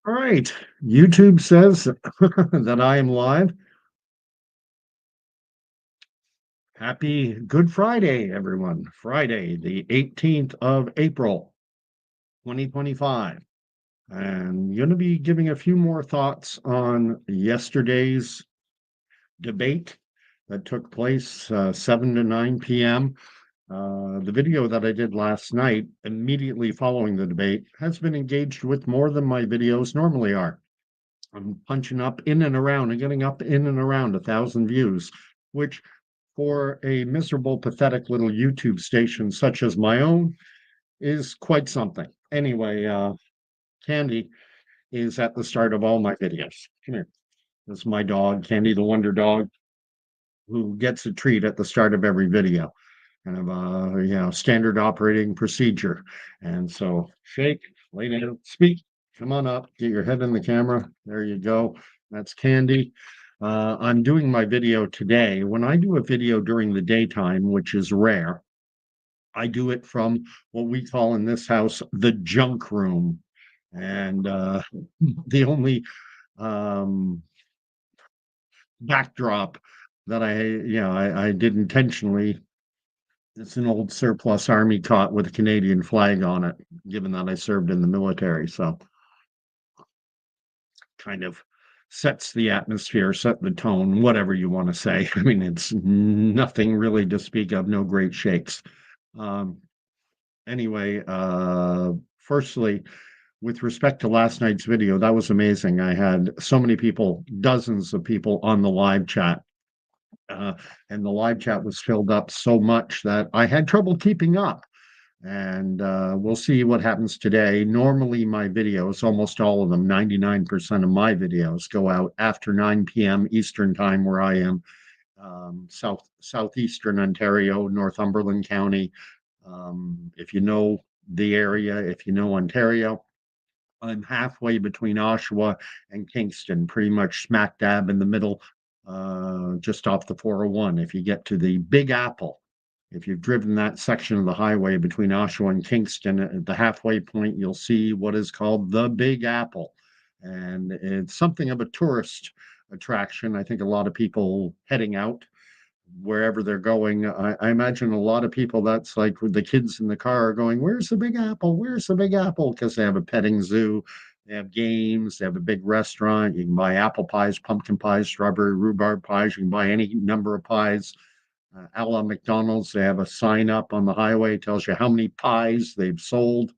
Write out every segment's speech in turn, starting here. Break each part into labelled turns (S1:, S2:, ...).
S1: All right. YouTube says that I am live. Happy Good Friday, everyone. Friday, the 18th of April, 2025. And I'm going to be giving a few more thoughts on yesterday's debate that took place 7 to 9 p.m. The video that I did last night, immediately following the debate, has been engaged with more than my videos normally are. I'm punching up in and around and getting up in and around 1,000 views, which for a miserable, pathetic little YouTube station such as my own is quite something. Anyway, Candy is at the start of all my videos. Come here. This is my dog, Candy the Wonder Dog, who gets a treat at the start of every video. Kind of standard operating procedure. And so shake, lay down, speak, come on up, get your head in the camera. There you go. That's Candy. I'm doing my video today. When I do a video during the daytime, which is rare, I do it from what we call in this house the junk room. And the only um, backdrop that I did intentionally. It's an old surplus army cot with a Canadian flag on it, given that I served in the military. So kind of sets the atmosphere, set the tone, whatever you want to say. I mean, it's nothing really to speak of, no great shakes. Um, anyway, firstly, with respect to last night's video, that was amazing. I had so many people, dozens of people on the live chat. Uh, and the live chat was filled up so much that I had trouble keeping up. And we'll see what happens today. Normally, my videos, almost all of them, 99% of my videos, go out after 9 p.m. Eastern time, where I am, southeastern Ontario, Northumberland County. If you know the area, if you know Ontario, I'm halfway between Oshawa and Kingston, pretty much smack dab in the middle, just off the 401. If you get to the Big Apple, if you've driven that section of the highway between Oshawa and Kingston, at the halfway point, you'll see what is called the Big Apple. And it's something of a tourist attraction. I think a lot of people heading out wherever they're going. I imagine a lot of people, that's like with the kids in the car are going, "Where's the Big Apple? Where's the Big Apple?" Because they have a petting zoo, they have games, they have a big restaurant. You can buy apple pies, pumpkin pies, strawberry rhubarb pies. You can buy any number of pies. A la McDonald's, they have a sign up on the highway, tells you how many pies they've sold.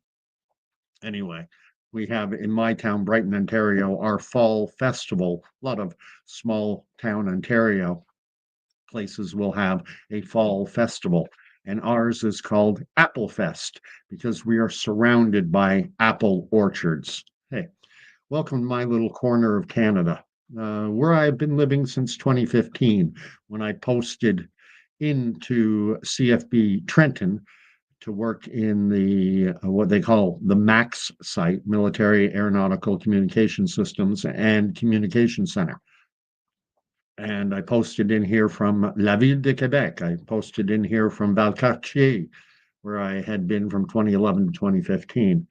S1: Anyway, we have in my town, Brighton, Ontario, our fall festival. A lot of small town Ontario places will have a fall festival, and ours is called Apple Fest because we are surrounded by apple orchards. Hey, welcome to my little corner of Canada, where I've been living since 2015, when I posted into CFB Trenton to work in the what they call the MAX site, Military Aeronautical Communication Systems and Communication Center. And I posted in here from La Ville de Quebec. I posted in here from Valcartier, where I had been from 2011 to 2015.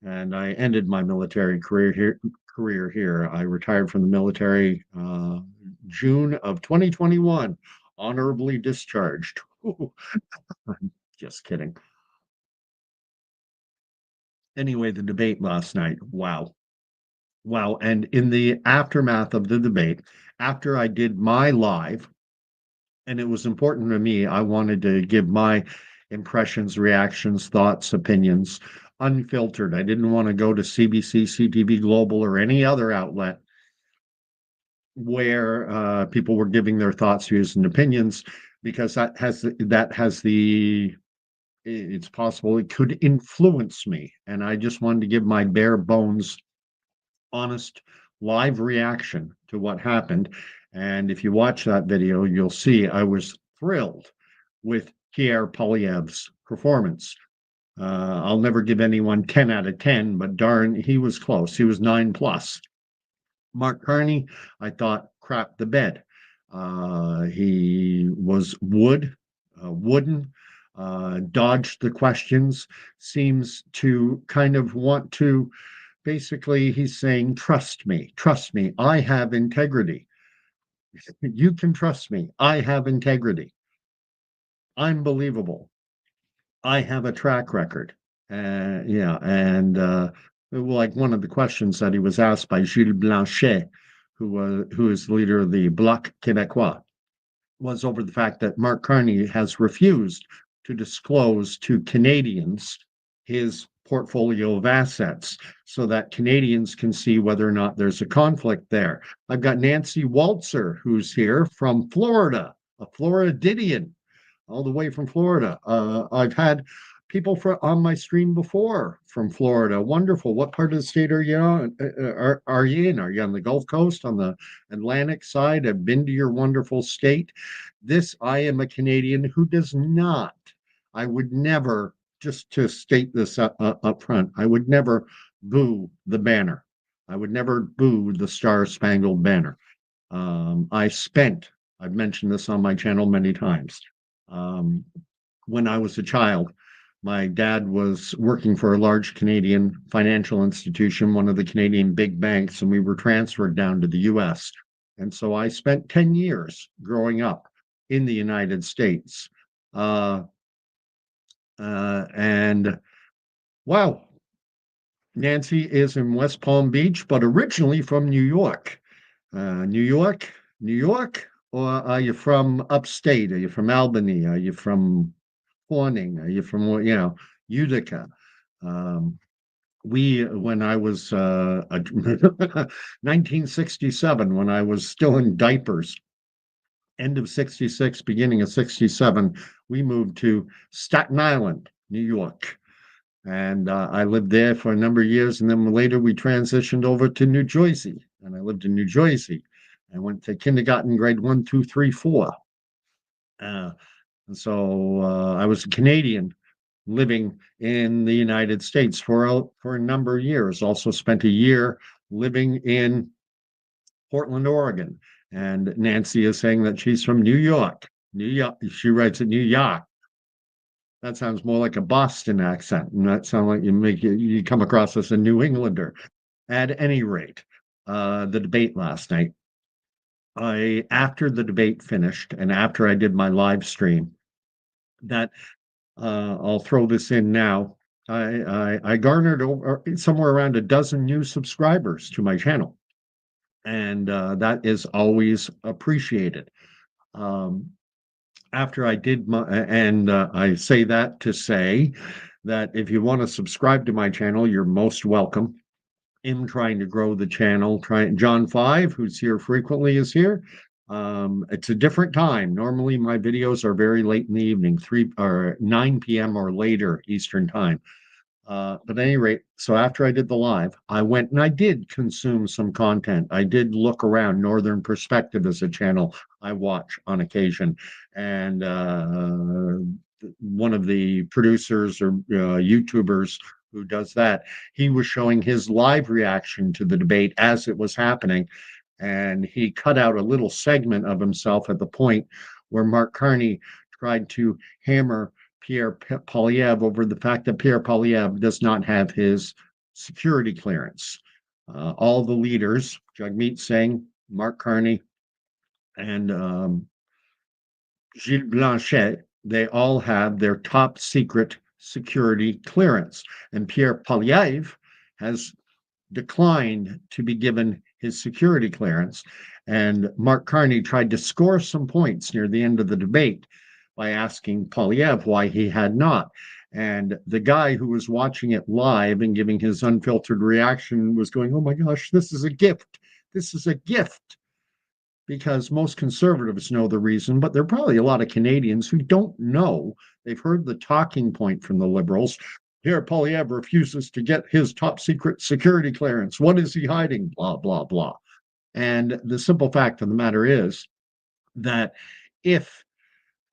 S1: And I ended my military career here. I retired from the military June of 2021, honorably discharged. Just kidding. Anyway, the debate last night. Wow. Wow. And in the aftermath of the debate, after I did my live, and it was important to me, I wanted to give my impressions, reactions, thoughts, opinions, unfiltered. I didn't want to go to CBC, CTV Global, or any other outlet where people were giving their thoughts, views, and opinions, because it's possible it could influence me. And I just wanted to give my bare bones, honest, live reaction to what happened. And if you watch that video, you'll see I was thrilled with Pierre Poilievre's performance. I'll never give anyone 10 out of 10, but darn, he was close. He was 9 plus. Mark Carney, I thought, crapped the bed. He was wooden, dodged the questions, seems to kind of want to basically he's saying, trust me, I have integrity. You can trust me. I have integrity. I'm believable. I have a track record. Yeah, and like one of the questions that he was asked by Gilles Blanchet, who is the leader of the Bloc Québécois, was over the fact that Mark Carney has refused to disclose to Canadians his portfolio of assets so that Canadians can see whether or not there's a conflict there. I've got Nancy Waltzer, who's here from Florida, a Floridian, all the way from Florida. I've had people on my stream before from Florida. Wonderful. What part of the state are you on? Are you in? Are you on the Gulf Coast, on the Atlantic side? I've been to your wonderful state. I am a Canadian who does not. I would never, just to state this up front, I would never boo the banner. I would never boo the Star Spangled Banner. I've mentioned this on my channel many times. Um, when I was a child, my dad was working for a large Canadian financial institution, one of the Canadian big banks, and we were transferred down to the US. And so I spent 10 years growing up in the United States. Uh, and wow, Nancy is in West Palm Beach, but originally from New York. New York, New York, or are you from upstate? Are you from Albany? Are you from Corning? Are you from, Utica? Um, when I was 1967, when I was still in diapers, end of 66, beginning of 67, we moved to Staten Island, New York. And I lived there for a number of years. And then later we transitioned over to New Jersey. And I lived in New Jersey. I went to kindergarten, grade 1, 2, 3, 4. And so I was a Canadian living in the United States for a number of years. Also spent a year living in Portland, Oregon. And Nancy is saying that she's from New York. New York. She writes it New York. That sounds more like a Boston accent, and that sounds like you come across as a New Englander. At any rate, the debate last night. After the debate finished, and after I did my live stream, that I'll throw this in now. I garnered over somewhere around a dozen new subscribers to my channel, and that is always appreciated. Um, After I did and I say that to say that if you want to subscribe to my channel, you're most welcome. I'm trying to grow the channel. John 5, who's here frequently, is here. It's a different time. Normally, my videos are very late in the evening, 3 or 9 p.m. or later Eastern time. But at any rate, so after I did the live, I went and I did consume some content. I did look around. Northern Perspective is a channel I watch on occasion. And one of the producers or YouTubers who does that, he was showing his live reaction to the debate as it was happening. And he cut out a little segment of himself at the point where Mark Carney tried to hammer Pierre Poilievre over the fact that Pierre Poilievre does not have his security clearance. All the leaders, Jagmeet Singh, Mark Carney, and Gilles Blanchet, they all have their top secret security clearance. And Pierre Poilievre has declined to be given his security clearance. And Mark Carney tried to score some points near the end of the debate by asking Poilievre why he had not. And the guy who was watching it live and giving his unfiltered reaction was going, "Oh my gosh, this is a gift. This is a gift." Because most conservatives know the reason, but there are probably a lot of Canadians who don't know. They've heard the talking point from the Liberals. Here, Poilievre refuses to get his top secret security clearance. What is he hiding? Blah, blah, blah. And the simple fact of the matter is that if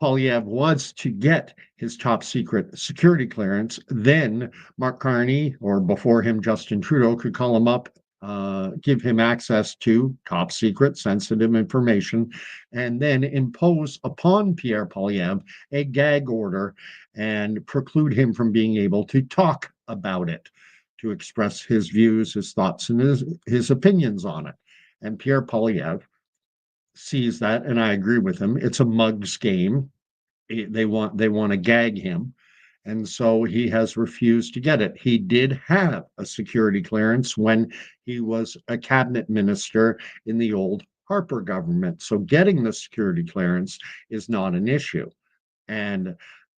S1: Poilievre was to get his top secret security clearance, then Mark Carney, or before him, Justin Trudeau, could call him up, give him access to top secret sensitive information, and then impose upon Pierre Poilievre a gag order and preclude him from being able to talk about it to express his views, his thoughts, and his opinions on it. And Pierre Poilievre sees that, and I agree with him. It's a mug's game. They want to gag him, and so he has refused to get it. He did have a security clearance when he was a cabinet minister in the old Harper government. So getting the security clearance is not an issue. And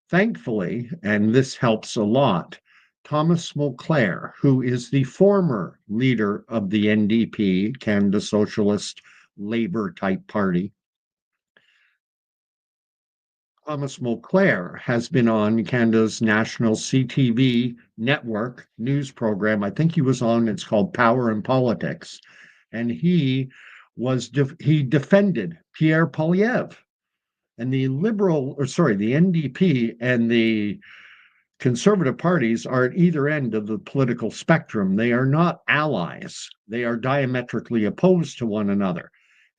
S1: thankfully, and this helps a lot, Thomas Mulcair, who is the former leader of the NDP, Canada Socialist Labour type party, Thomas Mulcair has been on Canada's national CTV network news program. I think he was on, it's called Power and Politics. And he defended Pierre Poilievre, and the NDP and the Conservative parties are at either end of the political spectrum. They are not allies. They are diametrically opposed to one another.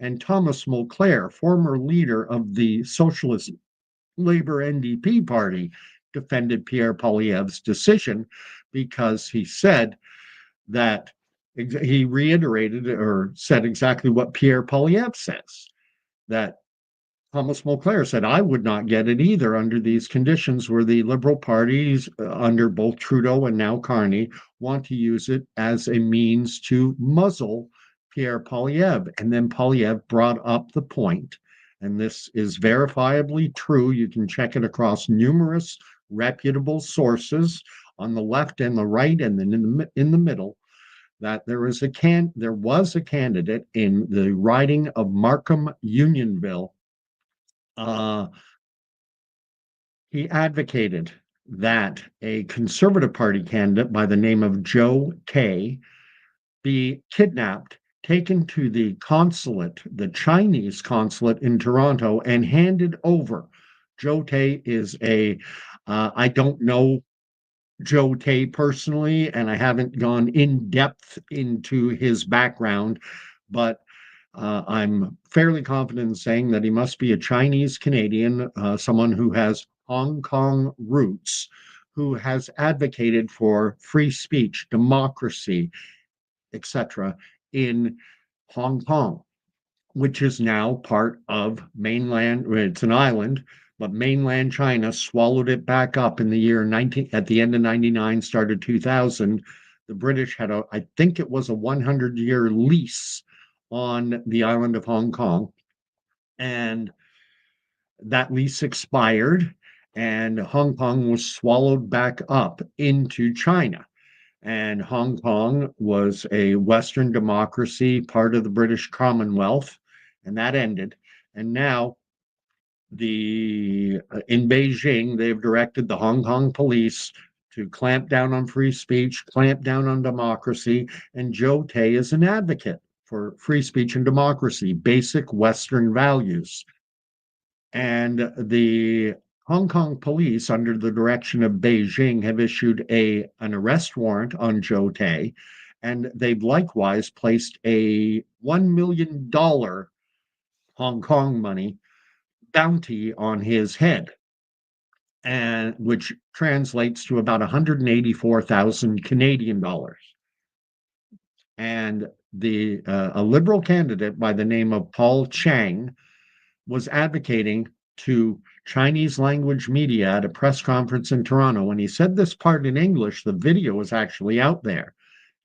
S1: And Thomas Mulcair, former leader of the Socialist Labour NDP party, defended Pierre Poilievre's decision because he said that he reiterated or said exactly what Pierre Poilievre says, that Thomas Mulcair said, I would not get it either under these conditions where the Liberal parties, under both Trudeau and now Carney, want to use it as a means to muzzle Pierre Poilievre. And then Poilievre brought up the point, and this is verifiably true. You can check it across numerous reputable sources on the left and the right, and then in the middle, that there was a candidate in the riding of Markham Unionville. uh, he advocated that a Conservative Party candidate by the name of Joe Tay be kidnapped, taken to the consulate, the Chinese consulate in Toronto, and handed over. Joe Tay I don't know Joe Tay personally, and I haven't gone in depth into his background, but I'm fairly confident in saying that he must be a Chinese Canadian, someone who has Hong Kong roots, who has advocated for free speech, democracy, etc., in Hong Kong, which is now part of mainland. It's an island, but mainland China swallowed it back up in the year 19 at the end of 99, started 2000. The British had I think it was a 100-year lease on the island of Hong Kong, and that lease expired, and Hong Kong was swallowed back up into China. And Hong Kong was a Western democracy, part of the British Commonwealth, and that ended. And now in Beijing, they've directed the Hong Kong police to clamp down on free speech, clamp down on democracy, and Joe Tay is an advocate for free speech and democracy, basic Western values. And the Hong Kong police, under the direction of Beijing, have issued an arrest warrant on Joe Tay, and they've likewise placed a $1 million Hong Kong money bounty on his head, and which translates to about 184,000 Canadian dollars. And a Liberal candidate by the name of Paul Chang was advocating to Chinese language media at a press conference in Toronto. When he said this part in English, the video was actually out there.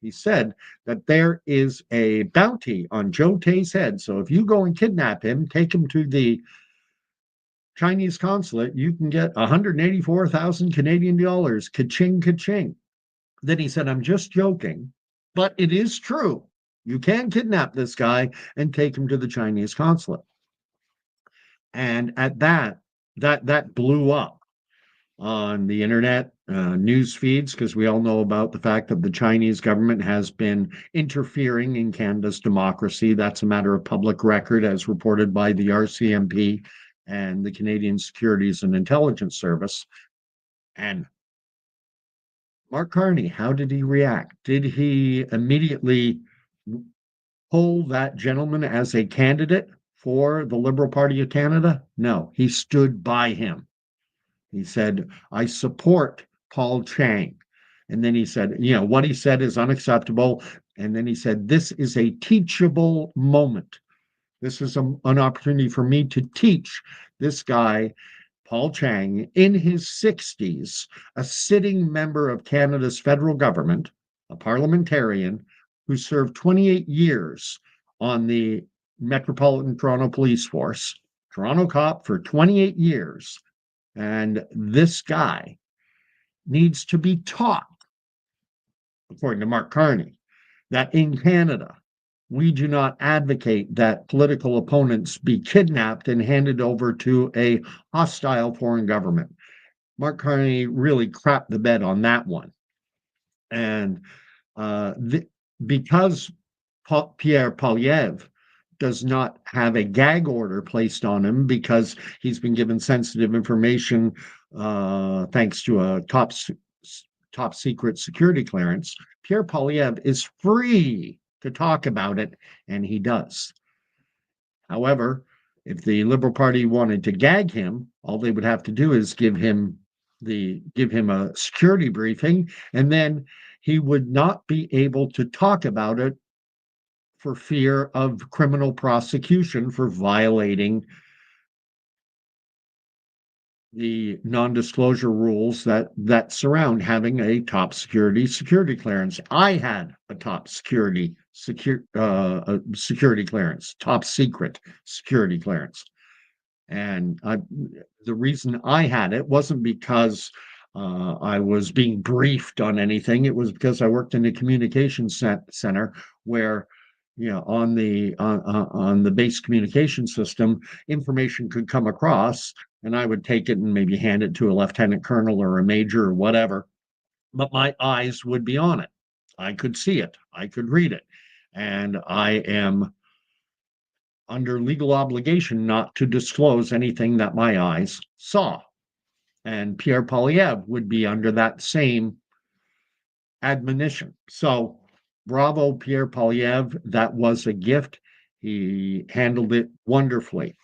S1: He said that there is a bounty on Joe Tay's head. So if you go and kidnap him, take him to the Chinese consulate, you can get 184,000 Canadian dollars. Ka-ching, ka-ching. Then he said, I'm just joking, but it is true. You can kidnap this guy and take him to the Chinese consulate. And at that blew up on the internet news feeds, because we all know about the fact that the Chinese government has been interfering in Canada's democracy. That's a matter of public record, as reported by the RCMP and the Canadian Securities and Intelligence Service. And Mark Carney, how did he react? Did he immediately pull that gentleman as a candidate for the Liberal Party of Canada? No, he stood by him. He said, I support Paul Chang. And then he said, what he said is unacceptable. And then he said, this is a teachable moment. This is an opportunity for me to teach this guy, Paul Chang, in his 60s, a sitting member of Canada's federal government, a parliamentarian who served 28 years on the Metropolitan Toronto Police Force, Toronto cop for 28 years. And this guy needs to be taught, according to Mark Carney, that in Canada, we do not advocate that political opponents be kidnapped and handed over to a hostile foreign government. Mark Carney really crapped the bed on that one. And because Pierre Poilievre does not have a gag order placed on him because he's been given sensitive information thanks to a top secret security clearance, Pierre Poilievre is free to talk about it, and he does. However, if the Liberal Party wanted to gag him, all they would have to do is give him a security briefing, and then he would not be able to talk about it for fear of criminal prosecution for violating the non-disclosure rules that surround having a top security clearance. I had a top security clearance, top secret security clearance, and the reason I had it wasn't because I was being briefed on anything. It was because I worked in a communications center where, on the base communication system, information could come across, and I would take it and maybe hand it to a lieutenant colonel or a major or whatever. But my eyes would be on it. I could see it. I could read it. And I am under legal obligation not to disclose anything that my eyes saw. And Pierre Poilievre would be under that same admonition. So, bravo, Pierre Poilievre. That was a gift. He handled it wonderfully.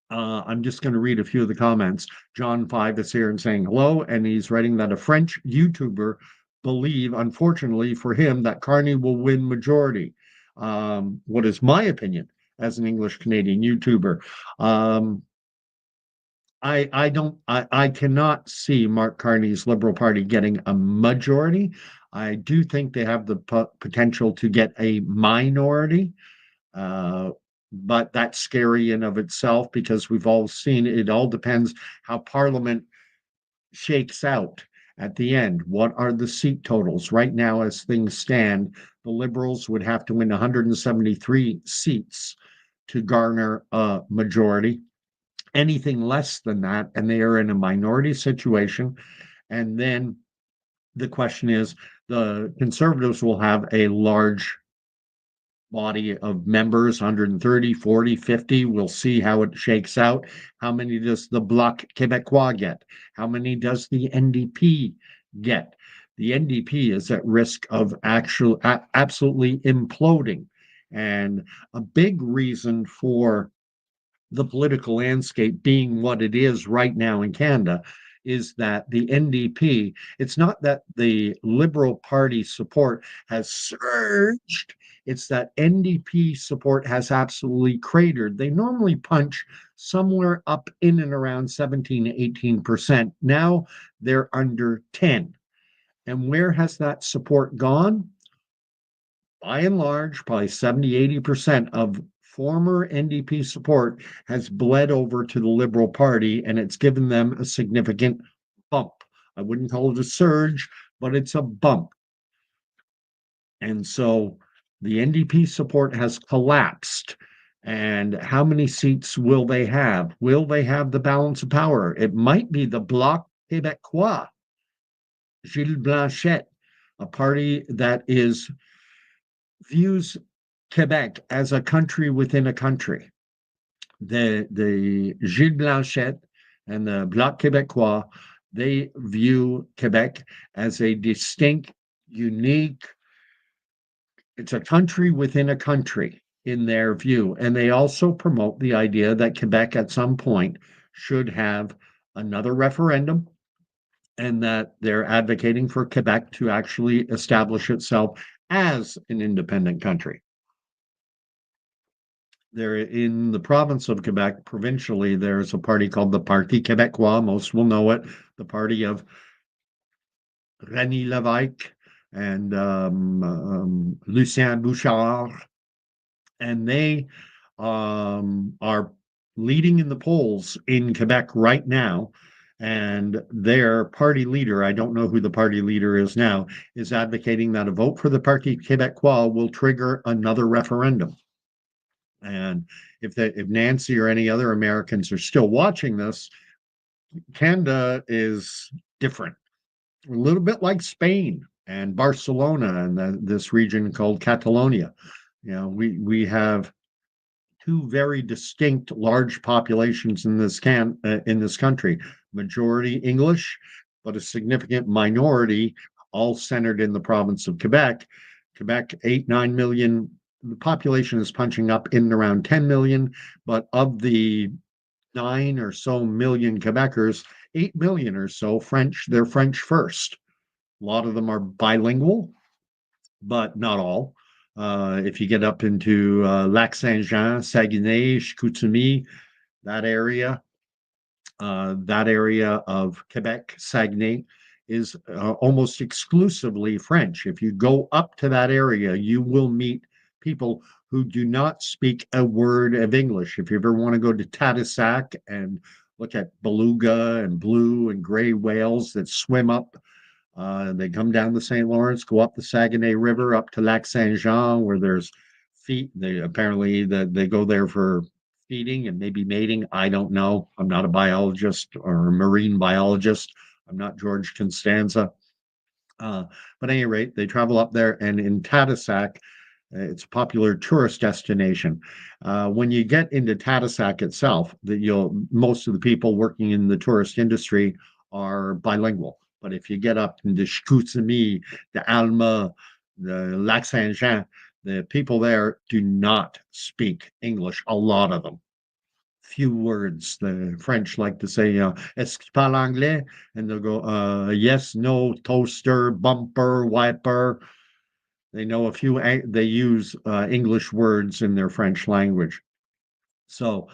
S1: I'm just going to read a few of the comments. John 5 is here and saying hello, and he's writing that a French YouTuber believe, unfortunately for him, that Carney will win majority. What is my opinion as an English Canadian YouTuber? I cannot see Mark Carney's Liberal Party getting a majority. I do think they have the potential to get a minority. But that's scary in of itself because we've all seen it all depends how Parliament shakes out at the end. What are the seat totals? Right now, as things stand, the Liberals would have to win 173 seats to garner a majority. Anything less than that, and they are in a minority situation. And then the question is, the Conservatives will have a large body of members, 130, 40, 50. We'll see how it shakes out. How many does the Bloc Québécois get? How many does the NDP get? The NDP is at risk of absolutely imploding. And a big reason for the political landscape being what it is right now in Canada is that the NDP, it's not that the Liberal Party support has surged, it's that NDP support has absolutely cratered. They normally punch somewhere up in and around 17 to 18%. Now they're under 10. And where has that support gone? By and large, probably 70, 80% of former NDP support has bled over to the Liberal Party, and it's given them a significant bump. I wouldn't call it a surge, but it's a bump. And so the NDP support has collapsed. And how many seats will they have? Will they have the balance of power? It might be the Bloc Québécois, Gilles Blanchette, a party that views Quebec as a country within a country. The Gilles Blanchette and the Bloc Québécois, they view Quebec as a distinct, unique, it's a country within a country in their view. And they also promote the idea that Quebec at some point should have another referendum and that they're advocating for Quebec to actually establish itself as an independent country. There in the province of Quebec, provincially, there's a party called the Parti Québécois. Most will know it, the party of René Lévesque and Lucien Bouchard, and they are leading in the polls in Quebec right now. And their party leader, I don't know who the party leader is now, is advocating that a vote for the Parti Québécois will trigger another referendum. And if Nancy or any other Americans are still watching this, Canada is different, a little bit like Spain and Barcelona and this region called Catalonia. We have two very distinct large populations in this country. Majority English, but a significant minority, all centered in the province of Quebec. Quebec, 8-9 million. The population is punching up in around 10 million, but of the 9 or so million Quebecers, 8 million or so French, they're French first. A lot of them are bilingual, but not all. If you get up into Lac Saint Jean, Saguenay, Chicoutimi, that area, that area of Quebec, Saguenay, is almost exclusively French. If you go up to that area, you will meet people who do not speak a word of English. If you ever want to go to Tadoussac and look at beluga and blue and gray whales that swim up, they come down the St. Lawrence, go up the Saguenay River, up to Lac Saint Jean, where there's feet. They apparently they go there for feeding and maybe mating. I don't know. I'm not a biologist or a marine biologist. I'm not George Constanza. Uh, but at any rate, they travel up there, and in Tadoussac, it's a popular tourist destination. When you get into Tadoussac itself, most of the people working in the tourist industry are bilingual. But if you get up into Chicoutimi, the Alma, the Lac Saint Jean, the people there do not speak English. A lot of them, few words. The French like to say, "Est-ce que tu parles anglais?" And they'll go, "Yes, no, toaster, bumper, wiper." They know a few, they use English words in their French language. So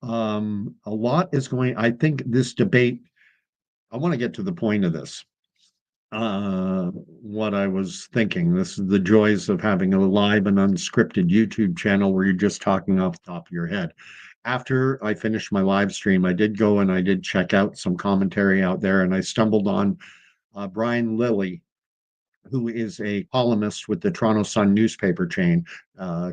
S1: a lot is going, I think this debate, I want to get to the point of this. What I was thinking, this is the joys of having a live and unscripted YouTube channel where you're just talking off the top of your head. After I finished my live stream, I did go and I did check out some commentary out there, and I stumbled on Brian Lilly, who is a columnist with the Toronto Sun newspaper chain,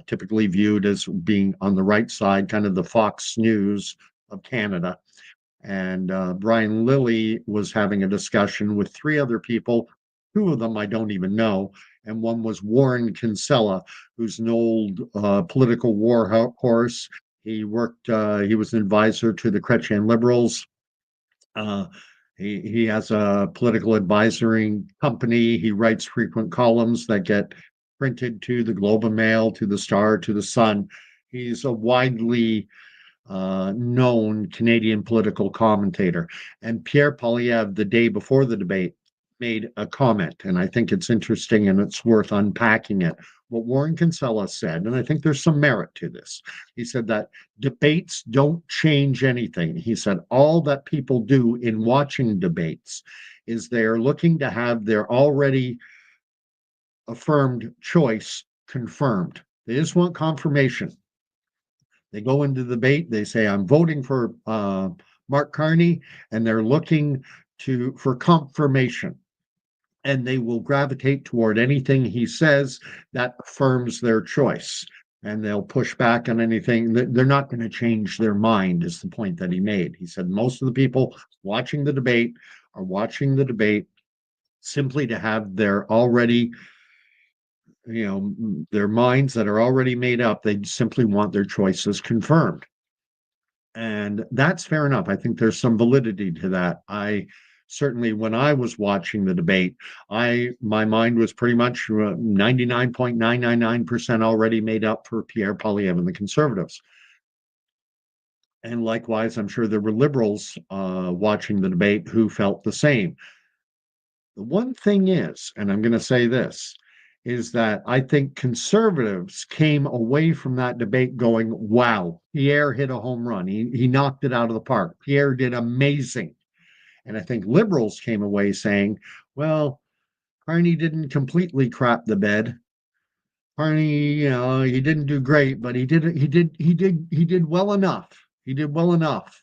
S1: typically viewed as being on the right side, kind of the Fox News of Canada. And Brian Lilly was having a discussion with three other people. Two of them I don't even know. And one was Warren Kinsella, who's an old political war horse. He was an advisor to the Chrétien Liberals. Uh, he has a political advisory company. He writes frequent columns that get printed to the Globe and Mail, to the Star, to the Sun. He's a widely known Canadian political commentator. And Pierre Poilievre, the day before the debate, made a comment, and I think it's interesting and it's worth unpacking it. What Warren Kinsella said, and I think there's some merit to this, he said that debates don't change anything. He said all that people do in watching debates is they're looking to have their already affirmed choice confirmed. They just want confirmation. They go into the debate, they say, I'm voting for Mark Carney, and they're looking for confirmation. And they will gravitate toward anything he says that affirms their choice. And they'll push back on anything. They're not going to change their mind, is the point that he made. He said most of the people watching the debate are watching the debate simply to have their already, their minds that are already made up. They simply want their choices confirmed. And that's fair enough. I think there's some validity to that. I certainly, when I was watching the debate, my mind was pretty much 99.999% already made up for Pierre Poilievre and the Conservatives. And likewise, I'm sure there were Liberals watching the debate who felt the same. The one thing is, and I'm going to say this, is that I think conservatives came away from that debate going, wow, Pierre hit a home run. He knocked it out of the park. Pierre did amazing. And I think liberals came away saying, well, Carney didn't completely crap the bed. Carney, he didn't do great, but he did well enough. He did well enough.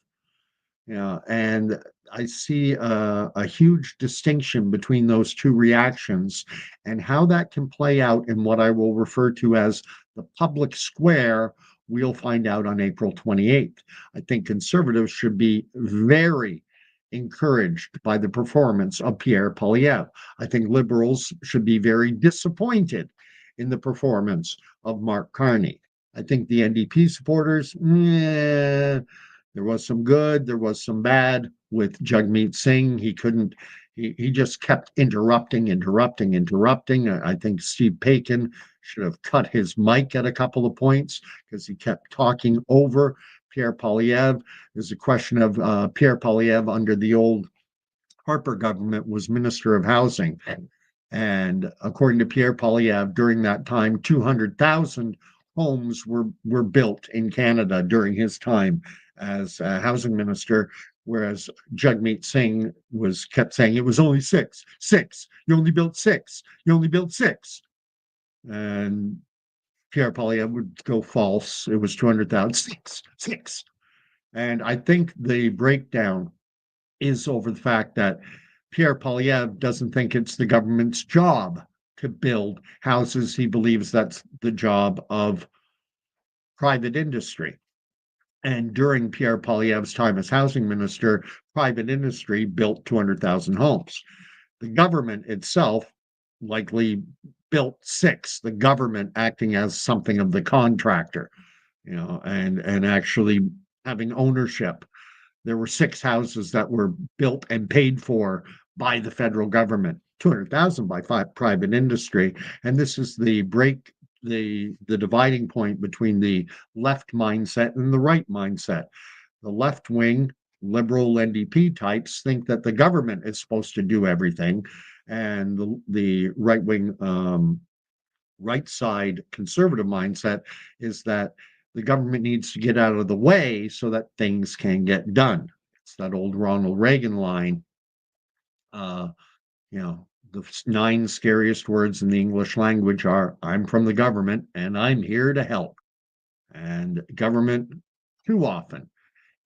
S1: Yeah, and I see a huge distinction between those two reactions and how that can play out in what I will refer to as the public square. We'll find out on April 28th. I think conservatives should be very encouraged by the performance of Pierre Poilievre. I think liberals should be very disappointed in the performance of Mark Carney. I think the NDP supporters, there was some good, there was some bad with Jagmeet Singh. He couldn't, he just kept interrupting. I think Steve Paikin should have cut his mic at a couple of points because he kept talking over Pierre Poilievre. There's a question of Pierre Poilievre under the old Harper government was Minister of Housing. And according to Pierre Poilievre, during that time, 200,000 homes were built in Canada during his time as a housing minister, whereas Jagmeet Singh kept saying it was only six. You only built six. You only built six. And Pierre Poilievre would go false. It was 200,000. Six. And I think the breakdown is over the fact that Pierre Poilievre doesn't think it's the government's job to build houses. He believes that's the job of private industry. And during Pierre Poilievre's time as housing minister, private industry built 200,000 homes. The government itself likely built six, the government acting as something of the contractor, and actually having ownership. There were six houses that were built and paid for by the federal government, 200,000 by private industry. And this is the dividing point between the left mindset and the right mindset. The left wing liberal NDP types think that the government is supposed to do everything, and the right wing right side conservative mindset is that the government needs to get out of the way so that things can get done. It's that old Ronald Reagan line, uh, the nine scariest words in the English language are, I'm from the government and I'm here to help. And government too often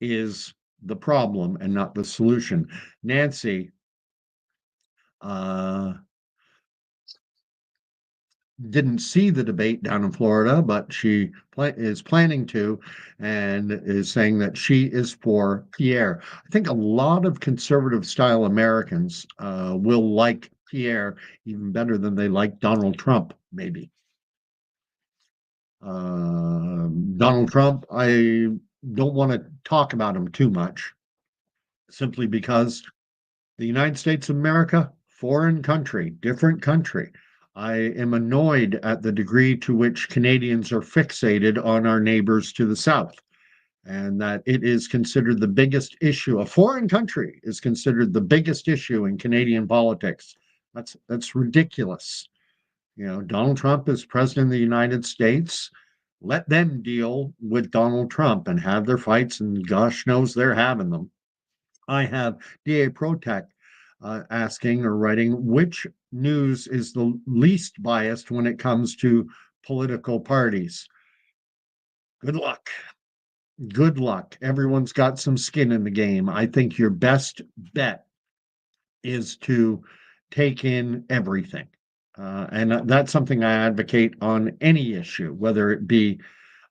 S1: is the problem and not the solution. Nancy, uh, didn't see the debate down in Florida, but she is planning to, and is saying that she is for Pierre. I think a lot of conservative style Americans will like Pierre even better than they like Donald Trump, maybe. Donald Trump, I don't want to talk about him too much, simply because the United States of America, foreign country, different country. I am annoyed at the degree to which Canadians are fixated on our neighbors to the south, and that it is considered the biggest issue. A foreign country is considered the biggest issue in Canadian politics. That's ridiculous. Donald Trump is president of the United States. Let them deal with Donald Trump and have their fights, and gosh knows they're having them. I have DA Protech asking or writing, which news is the least biased when it comes to political parties? Good luck. Good luck. Everyone's got some skin in the game. I think your best bet is to take in everything. And that's something I advocate on any issue, whether it be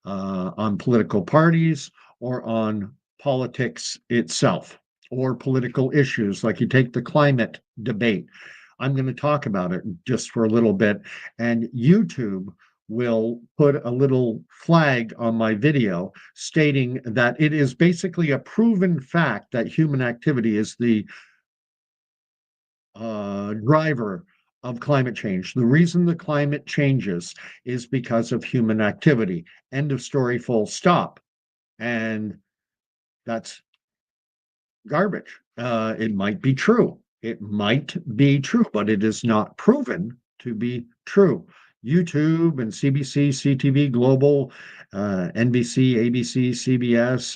S1: on political parties or on politics itself or political issues. Like you take the climate debate. I'm going to talk about it just for a little bit, and YouTube will put a little flag on my video stating that it is basically a proven fact that human activity is the driver of climate change. The reason the climate changes is because of human activity. End of story, full stop. And that's garbage. It might be true. It might be true, but it is not proven to be true. YouTube and CBC, CTV Global, NBC, ABC, CBS,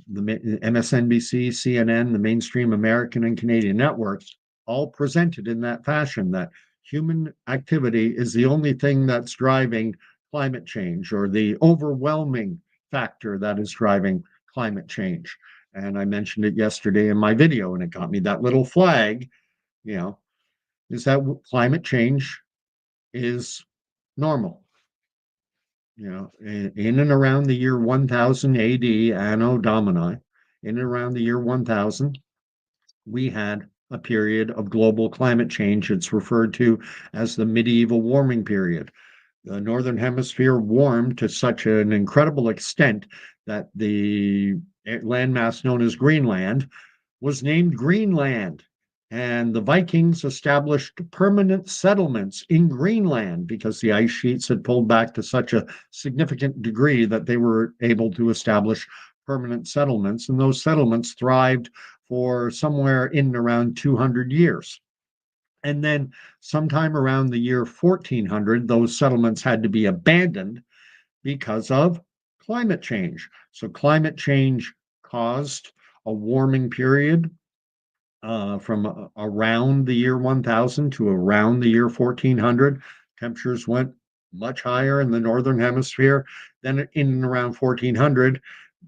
S1: the MSNBC, CNN, the mainstream American and Canadian networks all presented in that fashion that human activity is the only thing that's driving climate change, or the overwhelming factor that is driving climate change. And I mentioned it yesterday in my video, and it got me that little flag, you know, is that climate change is normal. In and around the year 1000 AD, Anno Domini, in and around the year 1000, we had a period of global climate change. It's referred to as the medieval warming period. The northern hemisphere warmed to such an incredible extent that the landmass known as Greenland was named Greenland. And the Vikings established permanent settlements in Greenland because the ice sheets had pulled back to such a significant degree that they were able to establish permanent settlements. And those settlements thrived for somewhere in and around 200 years. And then, sometime around the year 1400, those settlements had to be abandoned because of climate change. So, climate change caused a warming period from around the year 1000 to around the year 1400. Temperatures went much higher in the northern hemisphere. Then, in and around 1400,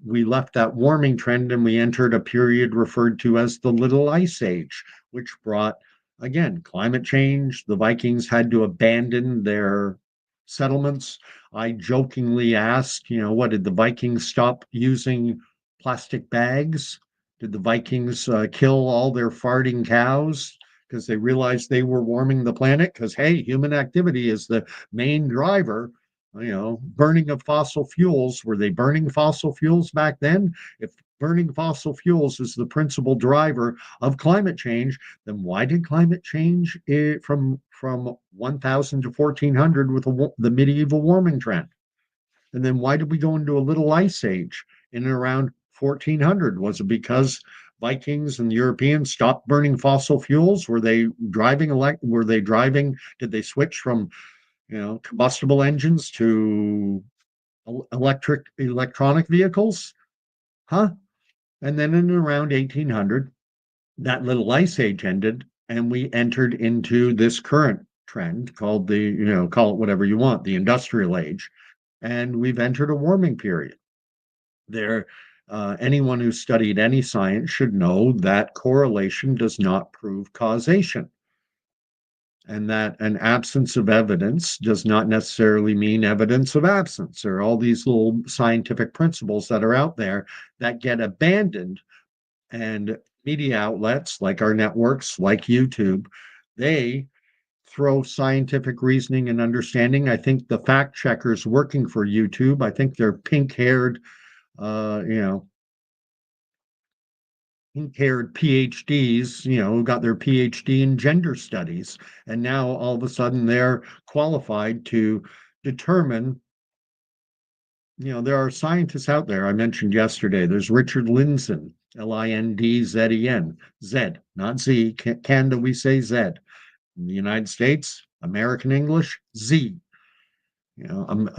S1: we left that warming trend and we entered a period referred to as the Little Ice Age, which brought, again, climate change. The Vikings had to abandon their settlements. I jokingly asked, what did the Vikings stop using plastic bags? Did the Vikings kill all their farting cows because they realized they were warming the planet? Because, hey, human activity is the main driver. Burning of fossil fuels. Were they burning fossil fuels back then? If burning fossil fuels is the principal driver of climate change, then why did climate change from 1000 to 1400 with the medieval warming trend? And then why did we go into a little ice age in and around 1400? Was it because Vikings and Europeans stopped burning fossil fuels? Were they driving did they switch from, combustible engines to electronic vehicles? Huh? And then in around 1800, that little ice age ended and we entered into this current trend called call it whatever you want, the industrial age. And we've entered a warming period. Anyone who studied any science should know that correlation does not prove causation, and that an absence of evidence does not necessarily mean evidence of absence. There are all these little scientific principles that are out there that get abandoned, and media outlets like our networks, like YouTube, they throw scientific reasoning and understanding. I think the fact checkers working for YouTube, I think they're pink-haired, uh, you know, pink-haired PhDs, who got their PhD in gender studies, and now all of a sudden they're qualified to determine. There are scientists out there. I mentioned yesterday. There's Richard Lindzen, Lindzen, Z, not Z. Canada, we say Z. In the United States, American English, Z.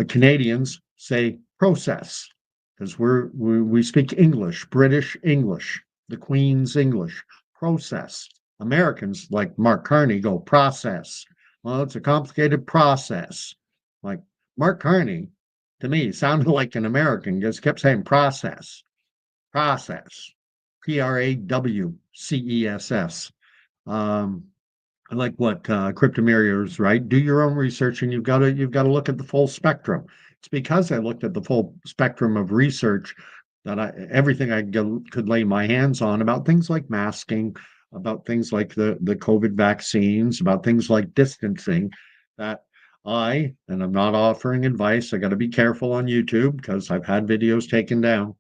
S1: Canadians say process because we speak English, British English, the Queen's English, process. Americans like Mark Carney go process. Well, it's a complicated process. Like Mark Carney, to me, sounded like an American, just kept saying process, process, Prawcess. I like what Cryptomeria right. Do your own research, and you've got to look at the full spectrum. It's because I looked at the full spectrum of research that everything could lay my hands on about things like masking, about things like the COVID vaccines, about things like distancing. That and I'm not offering advice. I got to be careful on YouTube because I've had videos taken down.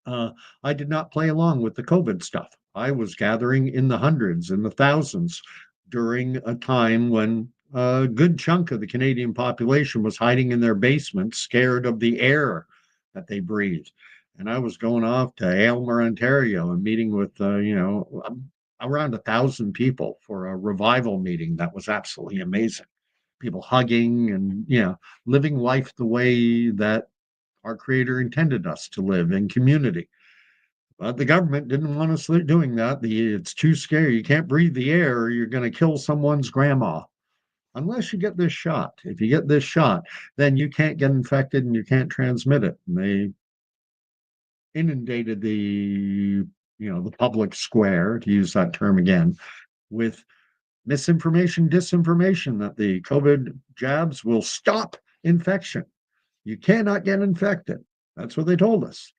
S1: uh, I did not play along with the COVID stuff. I was gathering in the hundreds and the thousands during a time when a good chunk of the Canadian population was hiding in their basements, scared of the air that they breathed. And I was going off to Aylmer, Ontario, and meeting with, around 1,000 people for a revival meeting. That was absolutely amazing. People hugging and, living life the way that our creator intended us to live in community. But the government didn't want us doing that. It's too scary. You can't breathe the air, or you're going to kill someone's grandma. Unless you get this shot. If you get this shot, then you can't get infected and you can't transmit it. And they inundated the public square, to use that term again, with misinformation, disinformation that the COVID jabs will stop infection. You cannot get infected. That's what they told us.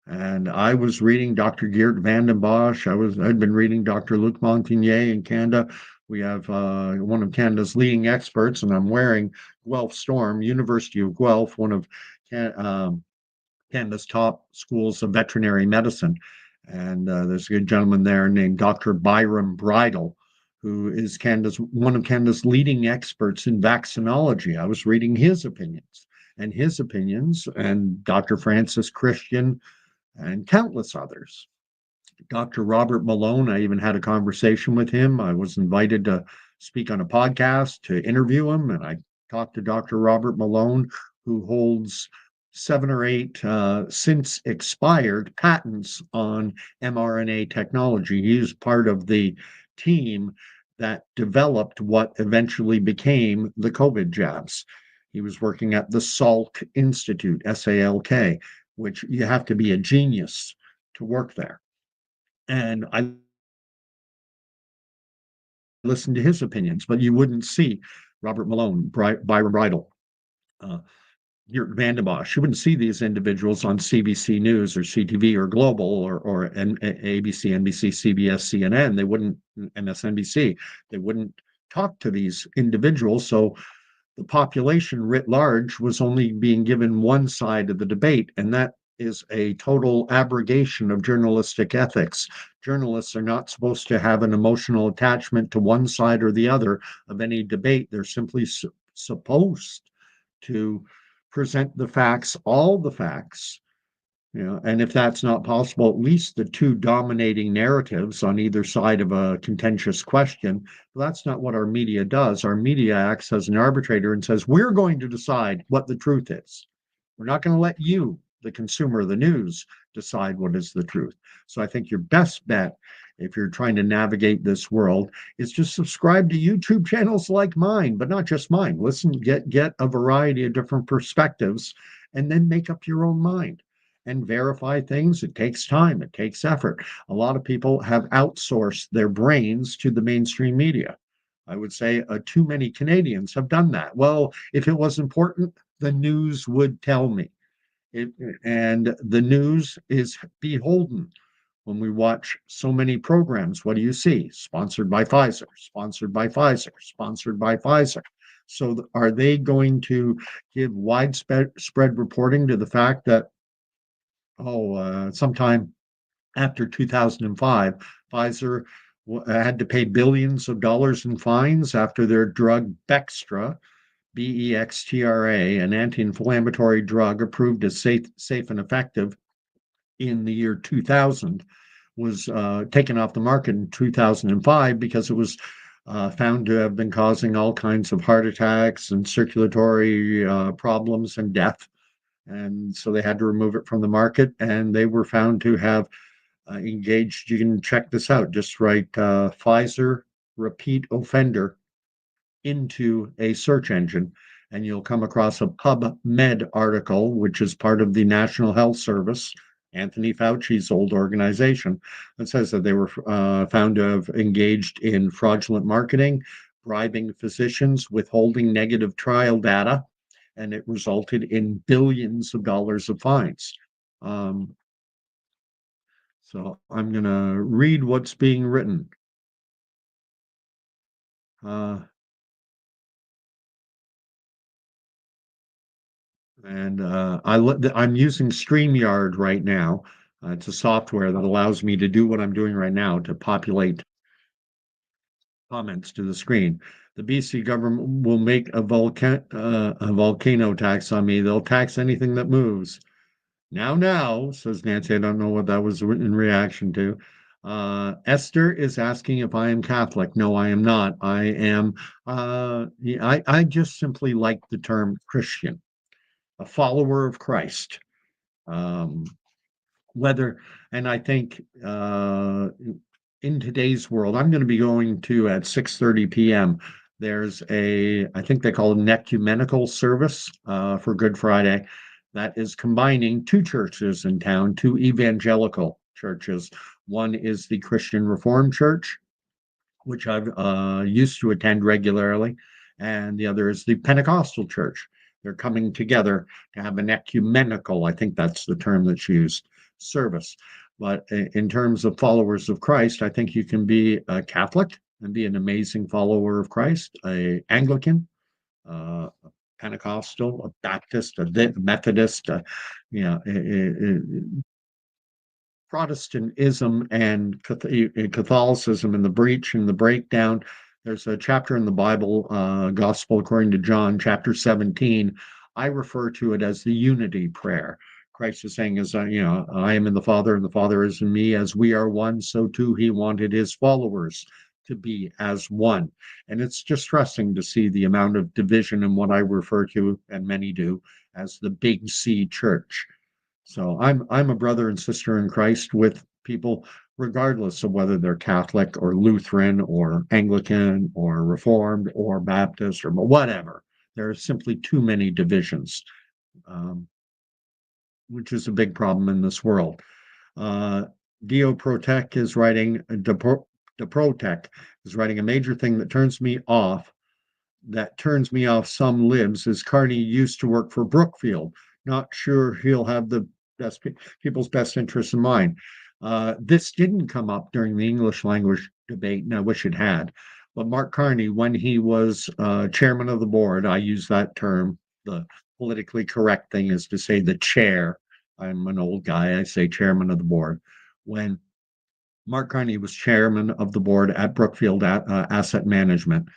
S1: And I was reading Dr. Geert Vanden Bosch. I'd been reading Dr. Luc Montagnier in Canada. We have one of Canada's leading experts, and I'm wearing Guelph Storm, University of Guelph, one of Canada's top schools of veterinary medicine. And there's a good gentleman there named Dr. Byram Bridle, who is one of Canada's leading experts in vaccinology. I was reading his opinions, and Dr. Francis Christian, and countless others. Dr. Robert Malone, I even had a conversation with him. I was invited to speak on a podcast to interview him, and I talked to Dr. Robert Malone, who holds 7 or 8 since expired patents on mRNA technology. He's part of the team that developed what eventually became the COVID jabs. He was working at the Salk Institute, SALK, which you have to be a genius to work there. And I listened to his opinions, but you wouldn't see Robert Malone, Byron Bridle, uh, Vanden Bosch. You wouldn't see these individuals on CBC News or CTV or Global or ABC, NBC, CBS, CNN. They wouldn't, MSNBC. They wouldn't talk to these individuals. So the population writ large was only being given one side of the debate, and that is a total abrogation of journalistic ethics. Journalists are not supposed to have an emotional attachment to one side or the other of any debate. They're simply supposed to present the facts, all the facts, and if that's not possible, at least the two dominating narratives on either side of a contentious question. But that's not what our media does. Our media acts as an arbitrator and says, we're going to decide what the truth is. We're not going to let you, the consumer of the news, decide what is the truth. So I think your best bet, if you're trying to navigate this world, is just subscribe to YouTube channels like mine, but not just mine. Listen, get a variety of different perspectives, and then make up your own mind and verify things. It takes time, it takes effort. A lot of people have outsourced their brains to the mainstream media. I would say too many Canadians have done that. Well, if it was important, the news would tell me. And the news is beholden. When we watch so many programs, what do you see? Sponsored by Pfizer, sponsored by Pfizer, sponsored by Pfizer. So are they going to give widespread reporting to the fact that sometime after 2005, Pfizer had to pay billions of dollars in fines after their drug Bextra, Bextra, an anti-inflammatory drug approved as safe and effective in the year 2000, was taken off the market in 2005 because it was found to have been causing all kinds of heart attacks and circulatory problems and death. And so they had to remove it from the market, and they were found to have engaged. You can check this out. Just write Pfizer repeat offender into a search engine, and you'll come across a PubMed article, which is part of the National Health Service, Anthony Fauci's old organization, that says that they were found to have engaged in fraudulent marketing, bribing physicians, withholding negative trial data, and it resulted in billions of dollars of fines. So I'm going to read what's being written. I'm using StreamYard right now. It's a software that allows me to do what I'm doing right now, to populate comments to the screen. The BC government will make a volcano tax on me. They'll tax anything that moves. Now, says Nancy. I don't know what that was in reaction to. Esther is asking if I am Catholic. No, I am not. I am, yeah, I just simply like the term Christian, a follower of Christ. Um, whether, and I think in today's world, I'm going to be going to at 6:30 p.m. There's I think they call it an ecumenical service for Good Friday that is combining two churches in town, two evangelical churches. One is the Christian Reformed Church, which I've used to attend regularly, and the other is the Pentecostal Church. They're coming together to have an ecumenical, I think that's the term that's used, service. But in terms of followers of Christ, I think you can be a Catholic and be an amazing follower of Christ, a Anglican, a Pentecostal, a Baptist, a Methodist, you know, Protestantism and Catholicism and the breach and the breakdown. There's a chapter in the Bible, Gospel according to John, chapter 17. I refer to it as the unity prayer. Christ is saying, "As I am in the Father, and the Father is in me. As we are one, so too He wanted His followers to be as one." And it's distressing to see the amount of division in what I refer to, and many do, as the Big C Church. So I'm a brother and sister in Christ with people, regardless of whether they're Catholic or Lutheran or Anglican or Reformed or Baptist or whatever. There are simply too many divisions, um, which is a big problem in this world. Uh, Dio Protec is writing, Deprotec is writing a major thing that turns me off some libs is Carney used to work for Brookfield. Not sure he'll have the best people's best interests in mind. This didn't come up during the English language debate, and I wish it had. But Mark Carney, when he was chairman of the board, I use that term. The politically correct thing is to say the chair. I'm an old guy. I say chairman of the board. When Mark Carney was chairman of the board at Brookfield Asset Management,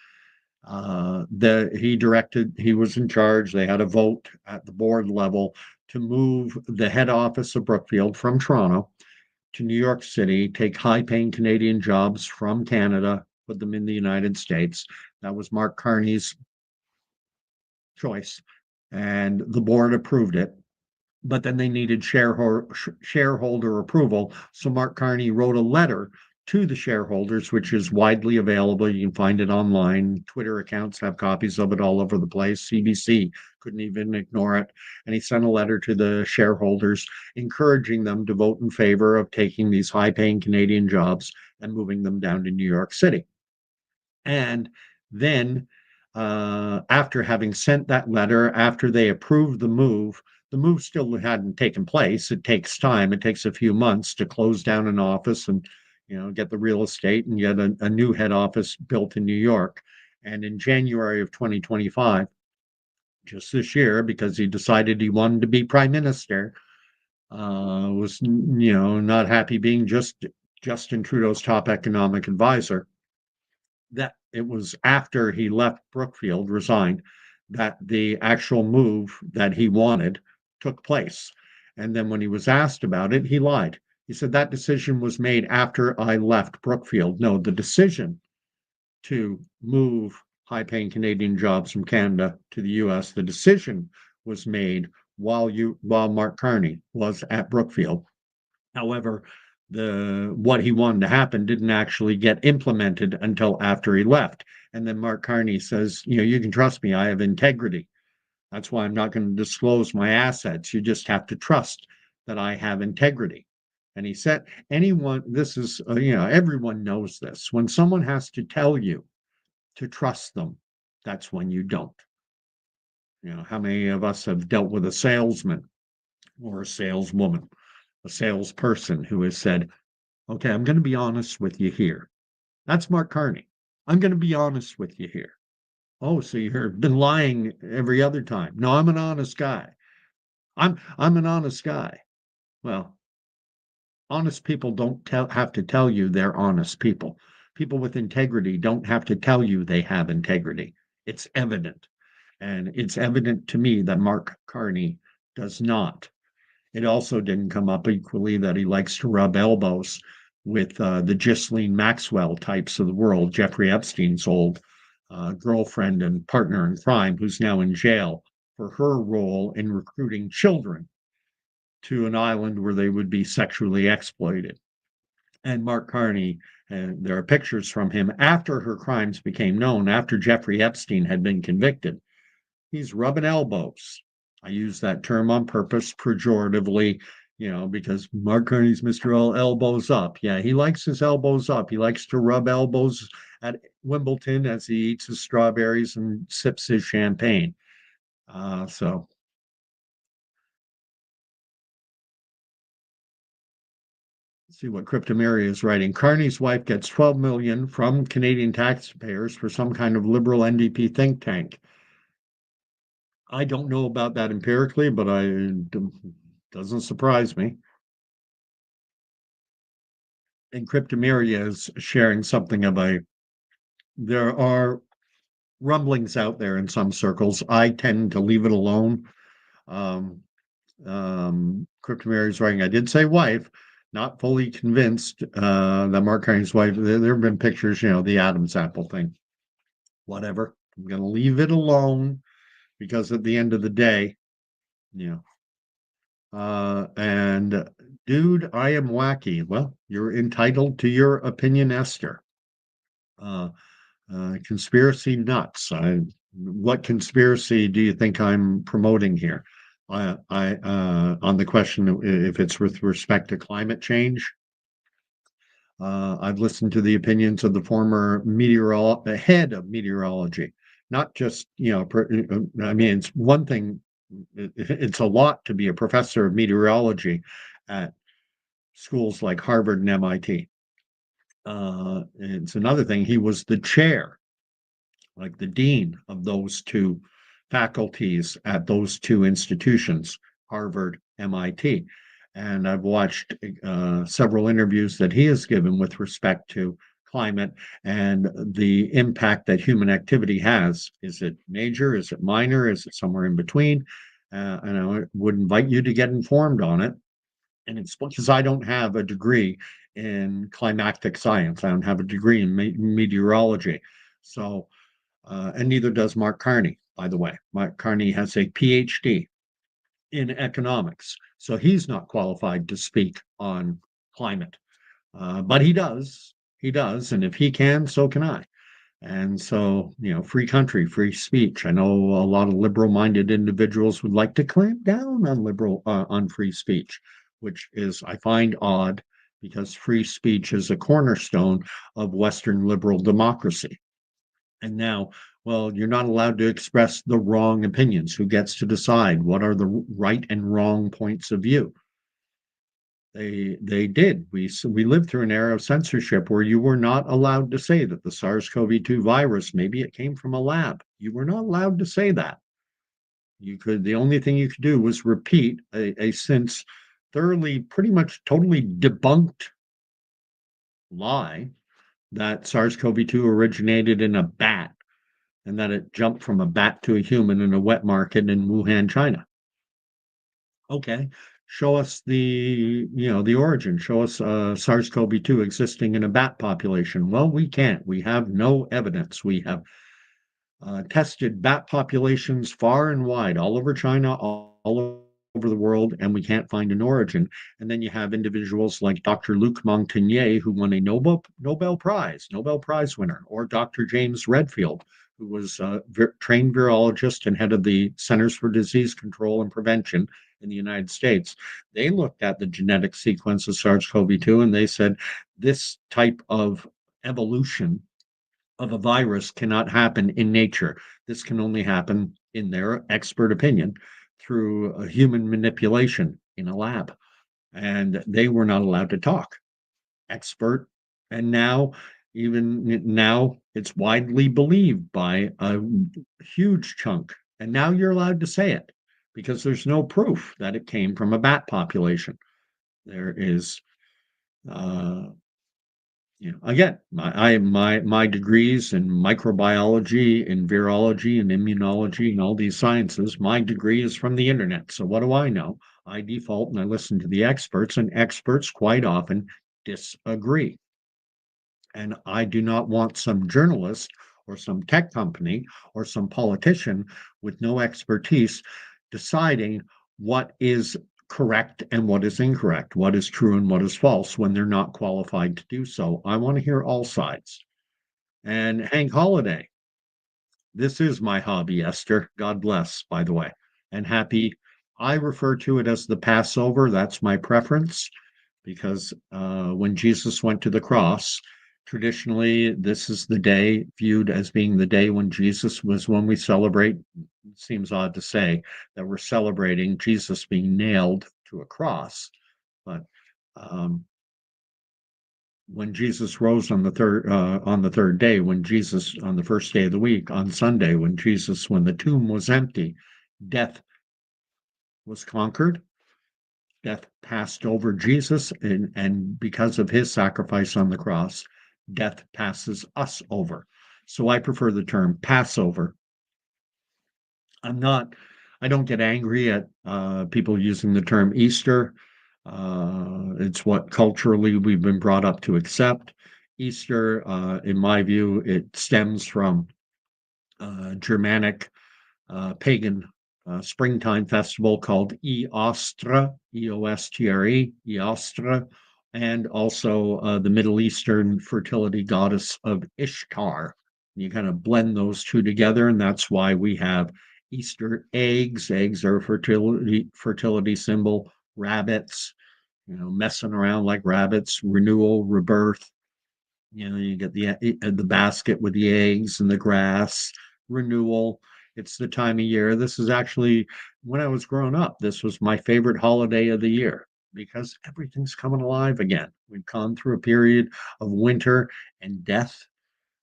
S1: he was in charge. They had a vote at the board level to move the head office of Brookfield from Toronto to New York City, take high paying Canadian jobs from Canada, put them in the United States. That was Mark Carney's choice, and the board approved it. But then they needed shareholder approval. So Mark Carney wrote a letter to the shareholders, which is widely available. You can find it online. Twitter accounts have copies of it all over the place. CBC couldn't even ignore it. And he sent a letter to the shareholders encouraging them to vote in favor of taking these high paying Canadian jobs and moving them down to New York City. And then, after having sent that letter, after they approved the move still hadn't taken place. It takes time. It takes a few months to close down an office and get the real estate and get a new head office built in New York. And in January of 2025, just this year, because he decided he wanted to be prime minister, was not happy being just Justin Trudeau's top economic advisor, that it was after he left Brookfield, resigned, that the actual move that he wanted took place. And then when he was asked about it, he lied. He said that decision was made after I left Brookfield. No, the decision to move high paying Canadian jobs from Canada to the US, the decision was made while Mark Carney was at Brookfield. However, the what he wanted to happen didn't actually get implemented until after he left. And then Mark Carney says, you can trust me, I have integrity. That's why I'm not going to disclose my assets. You just have to trust that I have integrity. And he said, this is, everyone knows this. When someone has to tell you to trust them, that's when you don't. How many of us have dealt with a salesman or a saleswoman, a salesperson who has said, okay, I'm going to be honest with you here. That's Mark Carney. I'm going to be honest with you here. Oh, so you've been lying every other time. No, I'm an honest guy. I'm an honest guy. Well, honest people don't have to tell you they're honest people. People with integrity don't have to tell you they have integrity. It's evident. And it's evident to me that Mark Carney does not. It also didn't come up equally that he likes to rub elbows with the Ghislaine Maxwell types of the world, Jeffrey Epstein's old girlfriend and partner in crime, who's now in jail for her role in recruiting children to an island where they would be sexually exploited. And Mark Carney, and there are pictures from him after her crimes became known, after Jeffrey Epstein had been convicted. He's rubbing elbows. I use that term on purpose, pejoratively, because Mark Carney's Mr. Elbows Up. Yeah, he likes his elbows up. He likes to rub elbows at Wimbledon as he eats his strawberries and sips his champagne. So let's see what Cryptomeria is writing. Carney's wife gets 12 million from Canadian taxpayers for some kind of liberal NDP think tank. I don't know about that empirically, but doesn't surprise me. And Cryptomeria is sharing something of there are rumblings out there in some circles. I tend to leave it alone. Um, Cryptomeria is writing, I did say wife, not fully convinced that Mark Carney's wife, there have been pictures, the Adam's apple thing. Whatever. I'm going to leave it alone because at the end of the day, you and dude, I am wacky. Well, you're entitled to your opinion, Esther. Uh, Conspiracy nuts. What conspiracy do you think I'm promoting here? On the question if it's with respect to climate change, I've listened to the opinions of the former head of meteorology, not just, I mean, it's one thing, it's a lot to be a professor of meteorology at schools like Harvard and MIT. It's another thing, he was the chair, like the dean of those two faculties at those two institutions, Harvard, MIT. And I've watched several interviews that he has given with respect to climate and the impact that human activity has. Is it major? Is it minor? Is it somewhere in between? And I would invite you to get informed on it. And it's because I don't have a degree in climatic science. I don't have a degree in meteorology. So, and neither does Mark Carney, by the way. Mark Carney has a PhD in economics. So he's not qualified to speak on climate. But he does. He does. And if he can, so can I. And so, free country, free speech. I know a lot of liberal-minded individuals would like to clamp down on free speech, which is, I find odd because free speech is a cornerstone of Western liberal democracy. And now, well, you're not allowed to express the wrong opinions. Who gets to decide what are the right and wrong points of view? They did. We lived through an era of censorship where you were not allowed to say that the SARS-CoV-2 virus, maybe it came from a lab. You were not allowed to say that. The only thing you could do was repeat a since thoroughly, pretty much totally debunked lie that SARS-CoV-2 originated in a bat and that it jumped from a bat to a human in a wet market in Wuhan, China. Okay, show us the origin. Show us SARS-CoV-2 existing in a bat population. Well, we can't. We have no evidence. We have tested bat populations far and wide, all over China, all over the world, and we can't find an origin. And then you have individuals like Dr. Luc Montagnier, who won a Nobel Prize winner, or Dr. James Redfield, who was a trained virologist and head of the Centers for Disease Control and Prevention in the United States. They looked at the genetic sequence of SARS-CoV-2 and they said this type of evolution of a virus cannot happen in nature. This can only happen, in their expert opinion, through a human manipulation in a lab. And they were not allowed to talk. Expert. And even now, it's widely believed by a huge chunk. And now you're allowed to say it because there's no proof that it came from a bat population. There is again, my degrees in microbiology, in virology, and immunology, and all these sciences, my degree is from the internet. So what do I know? I default and I listen to the experts, and experts quite often disagree. And I do not want some journalist or some tech company or some politician with no expertise deciding what is correct and what is incorrect, what is true and what is false when they're not qualified to do so. I want to hear all sides. And Hank Holiday, this is my hobby, Esther. God bless, by the way. And happy, I refer to it as the Passover. That's my preference because when Jesus went to the cross, traditionally, this is the day viewed as being the day when Jesus was when we celebrate. It seems odd to say that we're celebrating Jesus being nailed to a cross, but um, when Jesus rose on the third day, when Jesus on the first day of the week, on Sunday, when the tomb was empty, death was conquered. Death passed over Jesus, and because of his sacrifice on the cross, death passes us over. So I prefer the term Passover. I'm not, I don't get angry at people using the term Easter. It's what culturally we've been brought up to accept. Easter, in my view, it stems from Germanic pagan springtime festival called Eostre, Eostre, Eostre, and also the Middle Eastern fertility goddess of Ishtar. You kind of blend those two together, and that's why we have Easter eggs. Eggs are a fertility symbol. Rabbits, messing around like rabbits. Renewal, rebirth. You get the basket with the eggs and the grass, renewal. It's the time of year. This is actually when I was growing up, this was my favorite holiday of the year because everything's coming alive again. We've gone through a period of winter and death,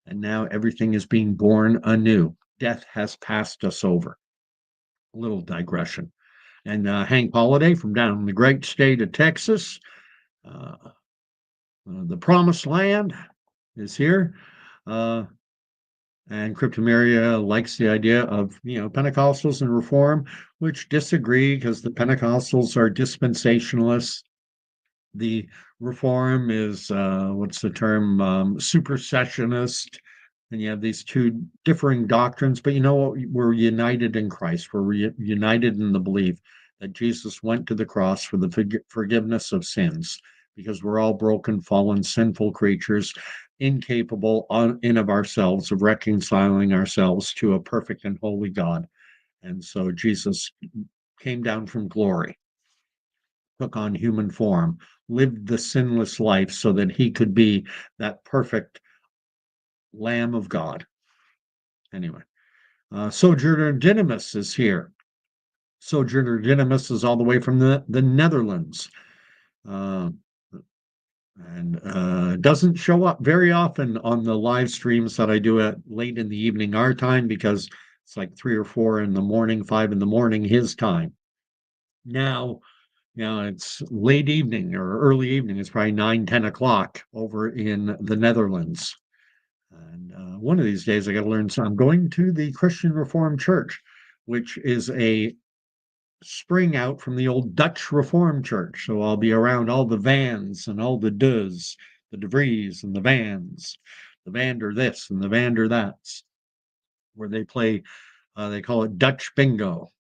S1: and now everything is being born anew. Death has passed us over. A little digression. And Hank Holiday from down in the great state of Texas, the promised land is here. Uh, and Cryptomeria likes the idea of Pentecostals and Reform, which disagree because the Pentecostals are dispensationalists. The Reform is what's the term, supersessionist, and you have these two differing doctrines. But you know what? We're united in Christ. We're united in the belief that Jesus went to the cross for the forgiveness of sins, because we're all broken, fallen, sinful creatures, incapable in of ourselves of reconciling ourselves to a perfect and holy God. And so Jesus came down from glory, took on human form, lived the sinless life so that he could be that perfect Lamb of God. Anyway, Sojourner Dynamis is here. Sojourner Dynamis is all the way from the Netherlands. Uh, and doesn't show up very often on the live streams that I do at late in the evening our time, because it's like 3 or 4 in the morning, 5 in the morning his time. Now, it's late evening or early evening. It's probably 9, 10 o'clock over in the Netherlands. And one of these days I got to learn. So I'm going to the Christian Reformed Church, which is a spring out from the old Dutch Reformed Church. So I'll be around all the Vans and all the Does, the DeVries and the Vans, the Vander this and the Vander that's, where they play, they call it Dutch bingo.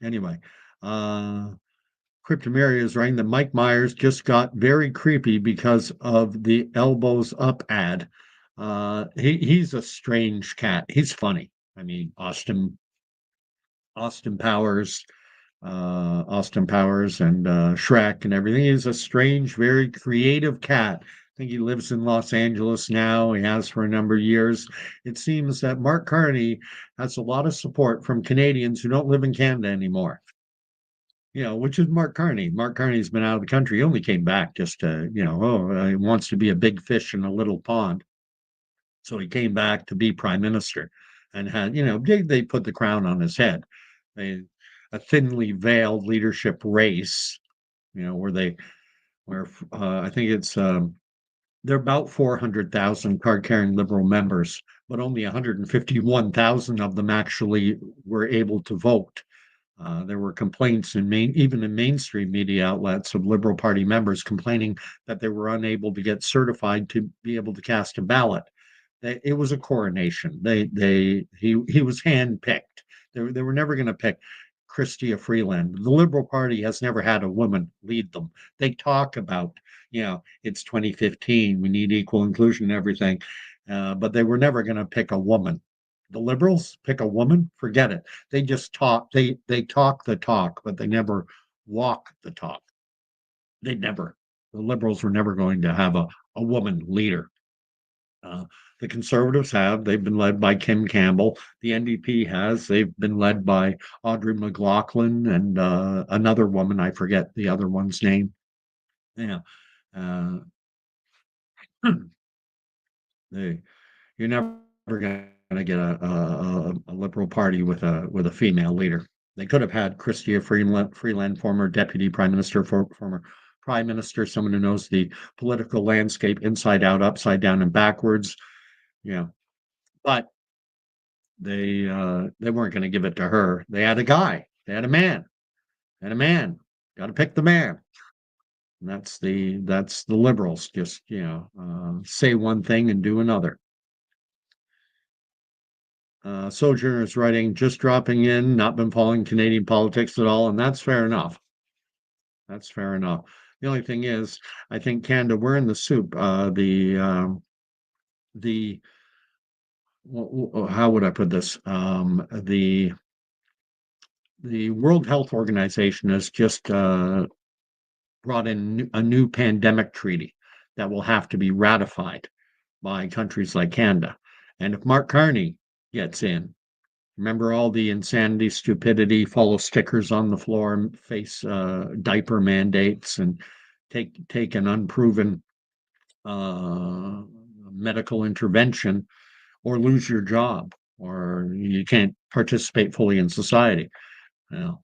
S1: Anyway, Cryptomeria is writing that Mike Myers just got very creepy because of the elbows up ad. He's a strange cat. He's funny. I mean, Austin Powers, Austin Powers and Shrek and everything. He's a strange, very creative cat. I think he lives in Los Angeles now. He has for a number of years. It seems that Mark Carney has a lot of support from Canadians who don't live in Canada anymore. Which is Mark Carney. Mark Carney's been out of the country. He only came back just to, he wants to be a big fish in a little pond. So he came back to be prime minister and had, they put the crown on his head. A thinly veiled leadership race, where I think it's, they're about 400,000 card-carrying liberal members, but only 151,000 of them actually were able to vote. There were complaints even in mainstream media outlets of Liberal Party members complaining that they were unable to get certified to be able to cast a ballot. It was a coronation. He was handpicked. They were never going to pick Chrystia Freeland. The Liberal Party has never had a woman lead them. They talk about, it's 2015, we need equal inclusion and everything, but they were never going to pick a woman. The Liberals pick a woman, forget it. They just talk. They talk the talk, but they never walk the talk. They never. The Liberals were never going to have a woman leader. Uh, the Conservatives have. They've been led by Kim Campbell. The NDP has. They've been led by Audrey McLaughlin and another woman. I forget the other one's name. Yeah. Uh, they, you're never going to get a Liberal Party with a female leader. They could have had Chrystia Freeland, former deputy prime minister, former prime minister, someone who knows the political landscape inside out, upside down, and backwards. Yeah, but they weren't going to give it to her. They had a guy. They had a man. And a man. Got to pick the man. And that's the Liberals. Just say one thing and do another. Sojourner is writing, just dropping in, not been following Canadian politics at all, and that's fair enough. That's fair enough. The only thing is, I think Canada, we're in the soup. The how would I put this? The World Health Organization has just brought in a new pandemic treaty that will have to be ratified by countries like Canada. And if Mark Carney gets in, remember all the insanity, stupidity, follow stickers on the floor, face diaper mandates, and take an unproven medical intervention, or lose your job, or you can't participate fully in society. Now,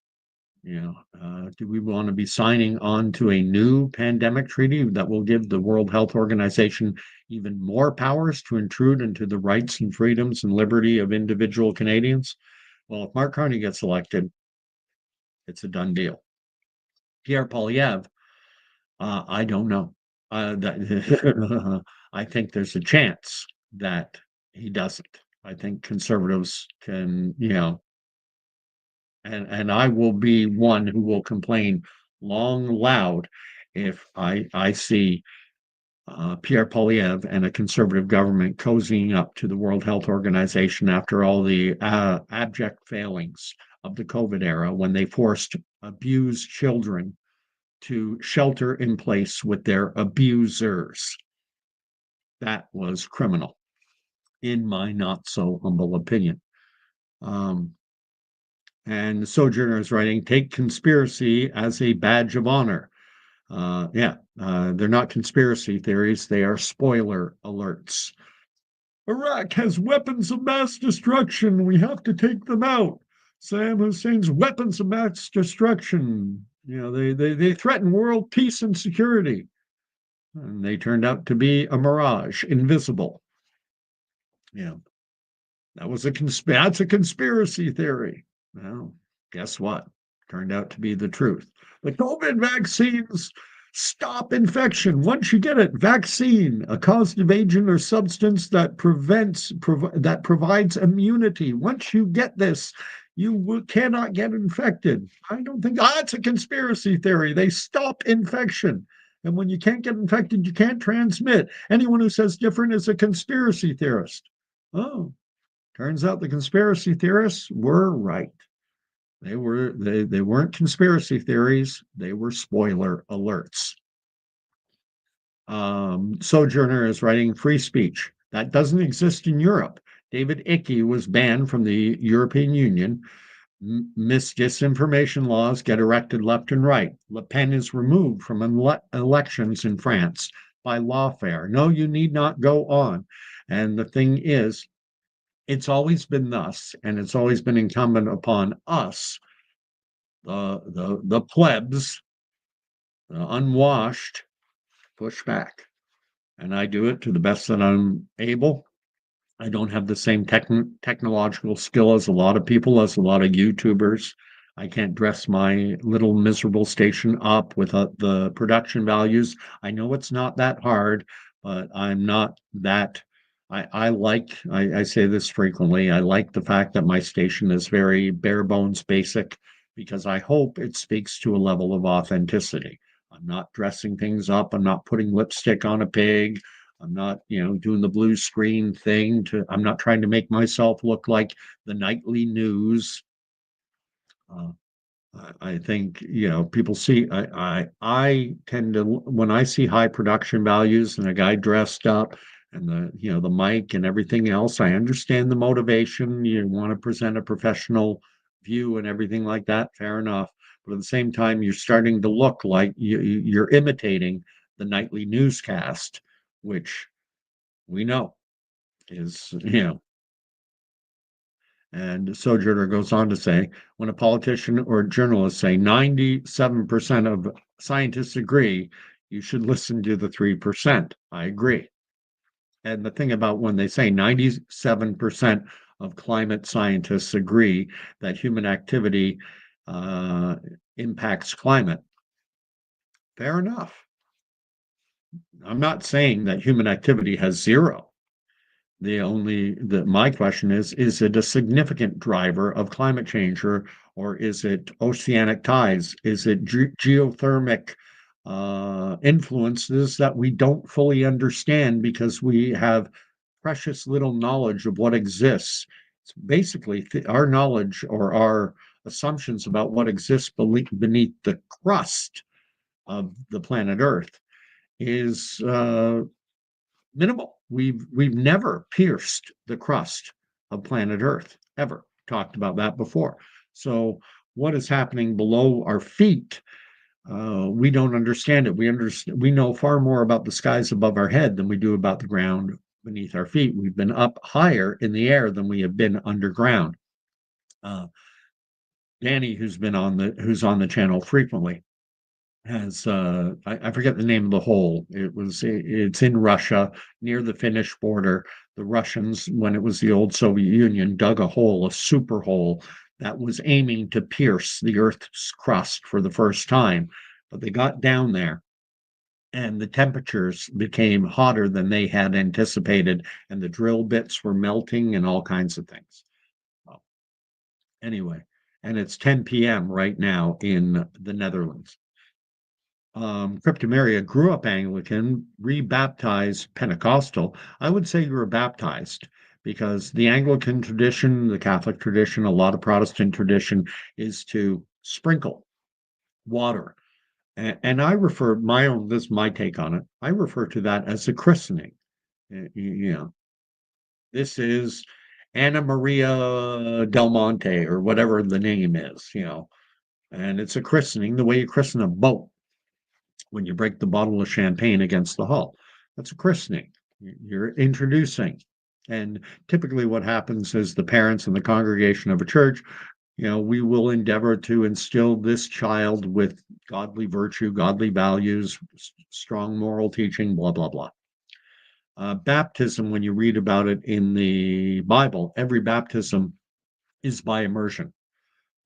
S1: do we want to be signing on to a new pandemic treaty that will give the World Health Organization even more powers to intrude into the rights and freedoms and liberty of individual Canadians? Well, if Mark Carney gets elected, it's a done deal. Pierre Poilievre, I don't know. I think there's a chance that he doesn't. I think Conservatives can, and I will be one who will complain long loud if I see Pierre Poilievre and a Conservative government cozying up to the World Health Organization after all the abject failings of the COVID era, when they forced abused children to shelter in place with their abusers. That was criminal, in my not so humble opinion. And Sojourner is writing, take conspiracy as a badge of honor. They're not conspiracy theories, they are spoiler alerts. Iraq has weapons of mass destruction. We have to take them out. Saddam Hussein's weapons of mass destruction. They threaten world peace and security. And they turned out to be a mirage, invisible. That's a conspiracy theory. Well, guess what? Turned out to be the truth. The COVID vaccines stop infection. Once you get it, vaccine, a causative agent or substance that provides immunity. Once you get this, you cannot get infected. I don't think that's a conspiracy theory. They stop infection. And when you can't get infected, you can't transmit. Anyone who says different is a conspiracy theorist. Oh, turns out the conspiracy theorists were right. They weren't conspiracy theories, they were spoiler alerts. Sojourner is writing, free speech. That doesn't exist in Europe. David Icke was banned from the European Union. Disinformation laws get erected left and right. Le Pen is removed from elections in France by lawfare. No, you need not go on. And the thing is, it's always been thus, and it's always been incumbent upon us, the plebs, the unwashed, push back. And I do it to the best that I'm able. I don't have the same technological skill as a lot of people, as a lot of YouTubers. I can't dress my little miserable station up with the production values. I know it's not that hard, but I'm not that. I say this frequently. I like the fact that my station is very bare bones basic because I hope it speaks to a level of authenticity. I'm not dressing things up. I'm not putting lipstick on a pig. I'm not, doing the blue screen thing I'm not trying to make myself look like the nightly news. Uh, I think, people see, I tend to, when I see high production values and a guy dressed up and the mic and everything else, I understand the motivation. You want to present a professional view and everything like that. Fair enough. But at the same time, you're starting to look like you're imitating the nightly newscast, which we know is, and Sojourner goes on to say, when a politician or journalist say 97% of scientists agree, you should listen to the 3%. I agree. And the thing about when they say 97% of climate scientists agree that human activity uh, impacts climate, fair enough. I'm not saying that human activity has zero. My question is it a significant driver of climate change, or is it oceanic tides? Is it geothermic influences that we don't fully understand because we have precious little knowledge of what exists? It's basically, our knowledge or our assumptions about what exists beneath the crust of the planet Earth is minimal. We've never pierced the crust of planet Earth, ever. Talked about that before. So what is happening below our feet? We don't understand it. We know far more about the skies above our head than we do about the ground beneath our feet. We've been up higher in the air than we have been underground. Uh, Danny, who's on the channel frequently, has I forget the name of the hole. It's in Russia near the Finnish border. The Russians, when it was the old Soviet Union, dug a hole, a super hole that was aiming to pierce the Earth's crust for the first time. But they got down there and the temperatures became hotter than they had anticipated, and the drill bits were melting and all kinds of things. Well, anyway, and it's 10 p.m. right now in the Netherlands. Cryptomeria grew up Anglican, rebaptized Pentecostal. I would say you were baptized because the Anglican tradition, the Catholic tradition, a lot of Protestant tradition is to sprinkle water. And I refer this is my take on it. I refer to that as a christening. You know, this is Anna Maria Del Monte or whatever the name is, and it's a christening the way you christen a boat when you break the bottle of champagne against the hull. That's a christening. You're introducing. And typically, what happens is the parents and the congregation of a church, we will endeavor to instill this child with godly virtue, godly values, strong moral teaching, blah, blah, blah. Baptism, when you read about it in the Bible, every baptism is by immersion.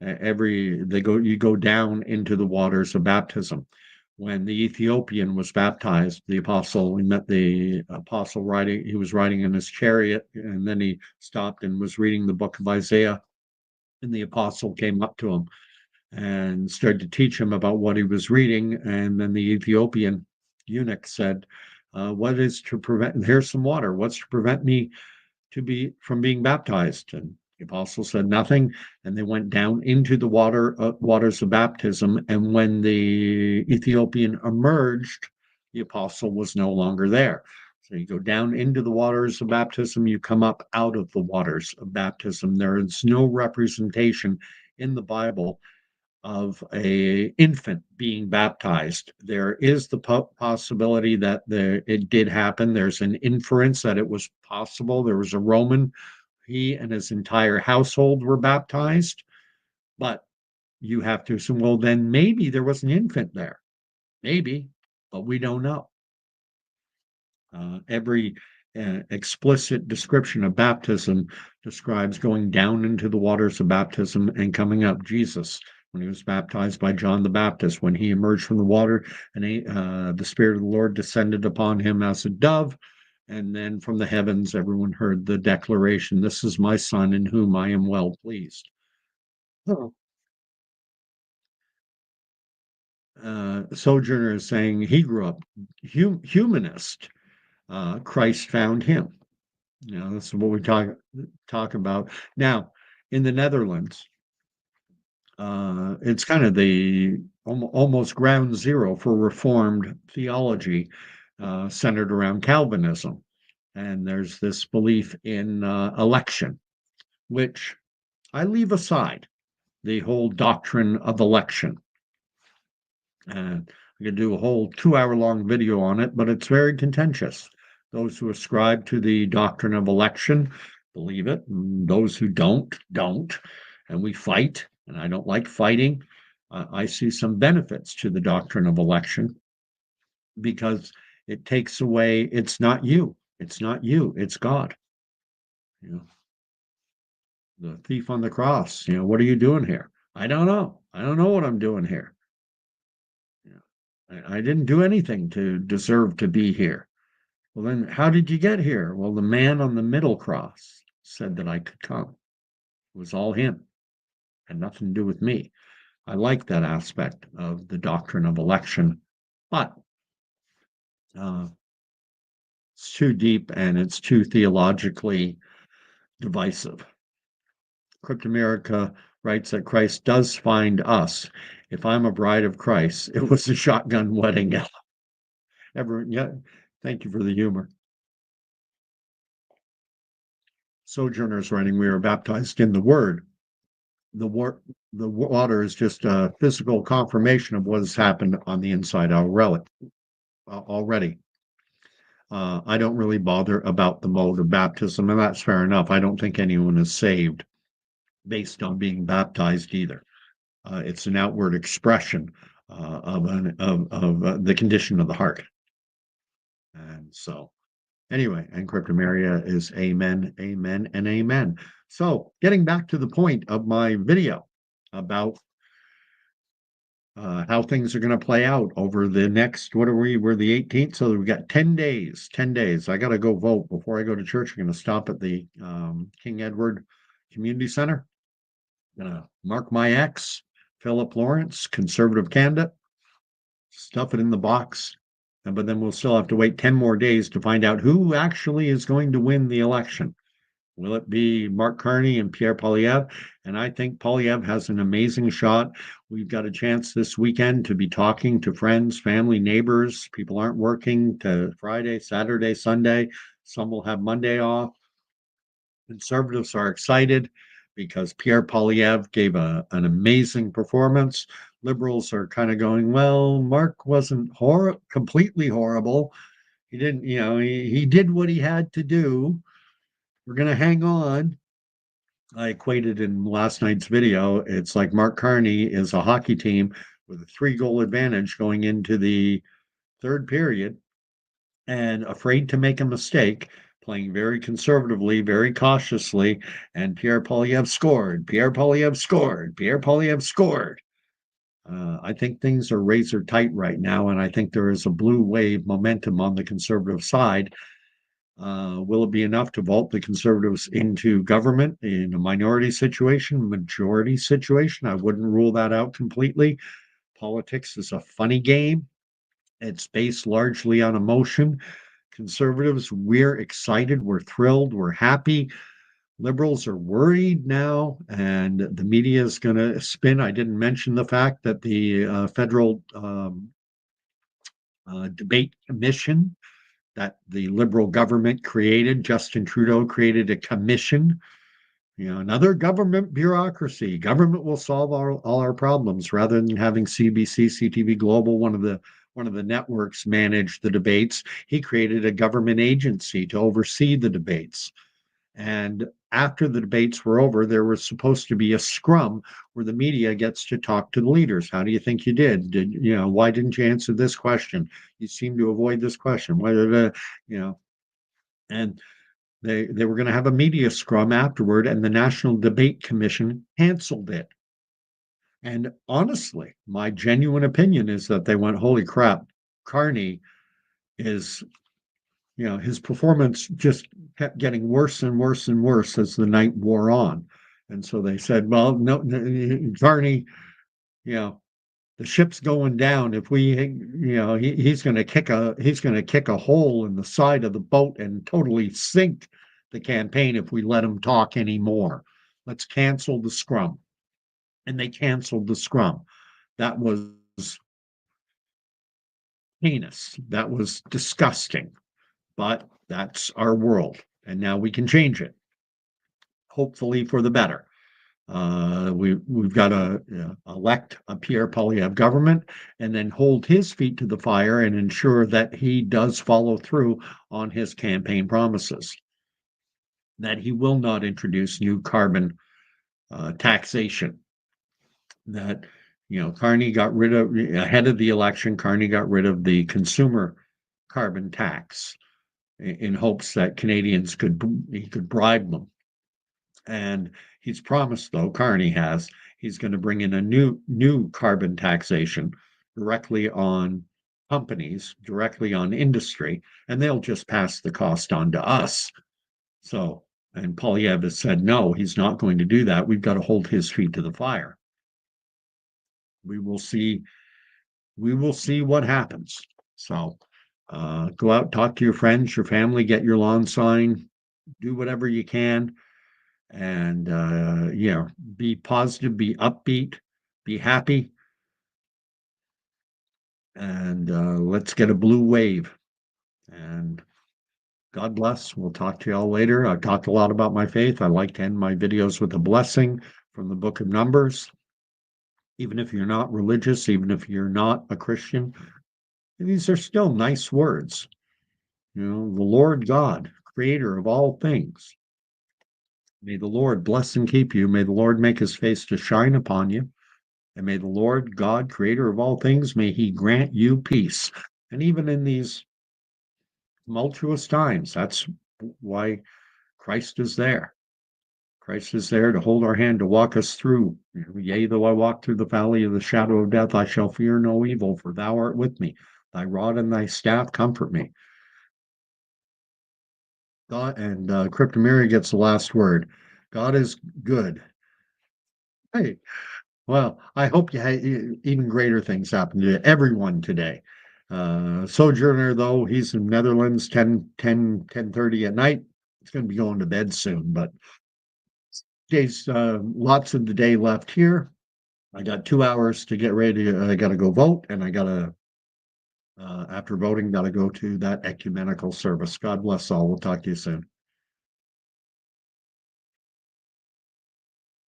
S1: You go down into the waters of baptism. When the Ethiopian was baptized, we met the apostle he was riding in his chariot, and then he stopped and was reading the book of Isaiah, and the apostle came up to him and started to teach him about what he was reading, and then the Ethiopian eunuch said, what is to prevent, here's some water, what's to prevent me from being baptized? And the apostle said nothing, and they went down into the waters of baptism. And when the Ethiopian emerged, the apostle was no longer there. So you go down into the waters of baptism, you come up out of the waters of baptism. There is no representation in the Bible of a infant being baptized. There is the possibility that it did happen. There's an inference that it was possible. There was a Roman, he and his entire household were baptized, but you have to assume, well, then maybe there was an infant there. Maybe, but we don't know. Every explicit description of baptism describes going down into the waters of baptism and coming up. Jesus when he was baptized by John the Baptist. When he emerged from the water, and the Spirit of the Lord descended upon him as a dove. And then from the heavens, everyone heard the declaration, "This is my son in whom I am well pleased." Oh. Sojourner is saying he grew up humanist. Christ found him. This is what we talk about now. In the Netherlands, it's kind of the almost ground zero for Reformed theology, centered around Calvinism. And there's this belief in election, which I leave aside the whole doctrine of election. And I could do a whole 2 hour long video on it, but it's very contentious. Those who ascribe to the doctrine of election believe it, and those who don't. And we fight, and I don't like fighting. I see some benefits to the doctrine of election because it takes away, it's not you, it's God. You know, the thief on the cross, what are you doing here? I don't know. I don't know what I'm doing here. I didn't do anything to deserve to be here. Well, then how did you get here? Well, the man on the middle cross said that I could come. It was all him, had nothing to do with me. I like that aspect of the doctrine of election, but uh, it's too deep and it's too theologically divisive. Cryptomerica writes that Christ does find us. If I'm a bride of Christ, it was a shotgun wedding. Yeah, thank you for the humor. Sojourners writing, we are baptized in the Word. The water is just a physical confirmation of what has happened on the inside already. I don't really bother about the mode of baptism, and that's fair enough. I don't think anyone is saved based on being baptized either. It's an outward expression of the condition of the heart. And so, anyway, and Cryptomeria is amen, amen, and amen. So, getting back to the point of my video about how things are going to play out over the next, what are we? We're the 18th, so we've got 10 days. 10 days. I got to go vote before I go to church. I'm going to stop at the King Edward Community Center. I'm going to mark my X, Philip Lawrence, conservative candidate, stuff it in the box. But then we'll still have to wait 10 more days to find out who actually is going to win the election. Will it be Mark Carney and Pierre Poilievre? And I think Poilievre has an amazing shot. We've got a chance this weekend to be talking to friends, family, neighbors. People aren't working to Friday, Saturday, Sunday. Some will have Monday off. Conservatives are excited because Pierre Poilievre gave an amazing performance. Liberals are kind of going, well, Mark wasn't completely horrible. He didn't, he did what he had to do. We're going to hang on. I equated in last night's video. It's like Mark Carney is a hockey team with a 3 goal advantage going into the third period and afraid to make a mistake, playing very conservatively, very cautiously. And Pierre Poilievre scored. Pierre Poilievre scored. Pierre Poilievre scored. I think things are razor tight right now, and I think there is a blue wave momentum on the conservative side. Will it be enough to vault the conservatives into government in a minority situation, majority situation? I wouldn't rule that out completely. Politics is a funny game. It's based largely on emotion. Conservatives, we're excited, we're thrilled, we're happy. Liberals are worried now, and the media is going to spin. I didn't mention the fact that the federal debate commission that the Liberal government created, Justin Trudeau created a commission, another government bureaucracy. Government will solve all our problems rather than having CBC, CTV Global, one of the networks manage the debates. He created a government agency to oversee the debates. And after the debates were over, there was supposed to be a scrum where the media gets to talk to the leaders. How do you think you did? Why didn't you answer this question? You seem to avoid this question. And they were going to have a media scrum afterward, and the National Debate Commission canceled it. And honestly, my genuine opinion is that they went, holy crap, Carney is, his performance just kept getting worse and worse and worse as the night wore on. And so they said, well, no, Carney, you know, the ship's going down. If we, he's going to kick a hole in the side of the boat and totally sink the campaign if we let him talk anymore. Let's cancel the scrum. And they canceled the scrum. That was heinous. That was disgusting. But that's our world. And now we can change it, hopefully for the better. We've got to elect a Pierre Poilievre government and then hold his feet to the fire and ensure that he does follow through on his campaign promises, that he will not introduce new carbon taxation, that Carney got rid of ahead of the election. Carney got rid of the consumer carbon tax in hopes that Canadians he could bribe them. And he's promised, though, Carney has, he's going to bring in a new carbon taxation directly on companies, directly on industry, and they'll just pass the cost on to us. So, and Poilievre has said no, he's not going to do that. We've got to hold his feet to the fire. We will see. We will see what happens. So, go out, talk to your friends, your family, get your lawn sign, do whatever you can, and be positive, be upbeat, be happy, and let's get a blue wave. And God bless. We'll talk to y'all later. I've talked a lot about my faith. I like to end my videos with a blessing from the book of Numbers. Even if you're not religious, even if you're not a Christian, these are still nice words. The Lord God, creator of all things. May the Lord bless and keep you. May the Lord make his face to shine upon you. And may the Lord God, creator of all things, may he grant you peace. And even in these tumultuous times, that's why Christ is there. Christ is there to hold our hand, to walk us through. Yea, though I walk through the valley of the shadow of death, I shall fear no evil, for thou art with me. Thy rod and thy staff comfort me. God and Cryptomeria gets the last word. God is good. Hey, well, I hope you had even greater things happen to everyone today. Sojourner, though, he's in Netherlands, 10:30 at night. He's going to be going to bed soon, but there's lots of the day left here. I got 2 hours to get ready. I got to go vote, and I got to, after voting, got to go to that ecumenical service. God bless all. We'll talk to you soon.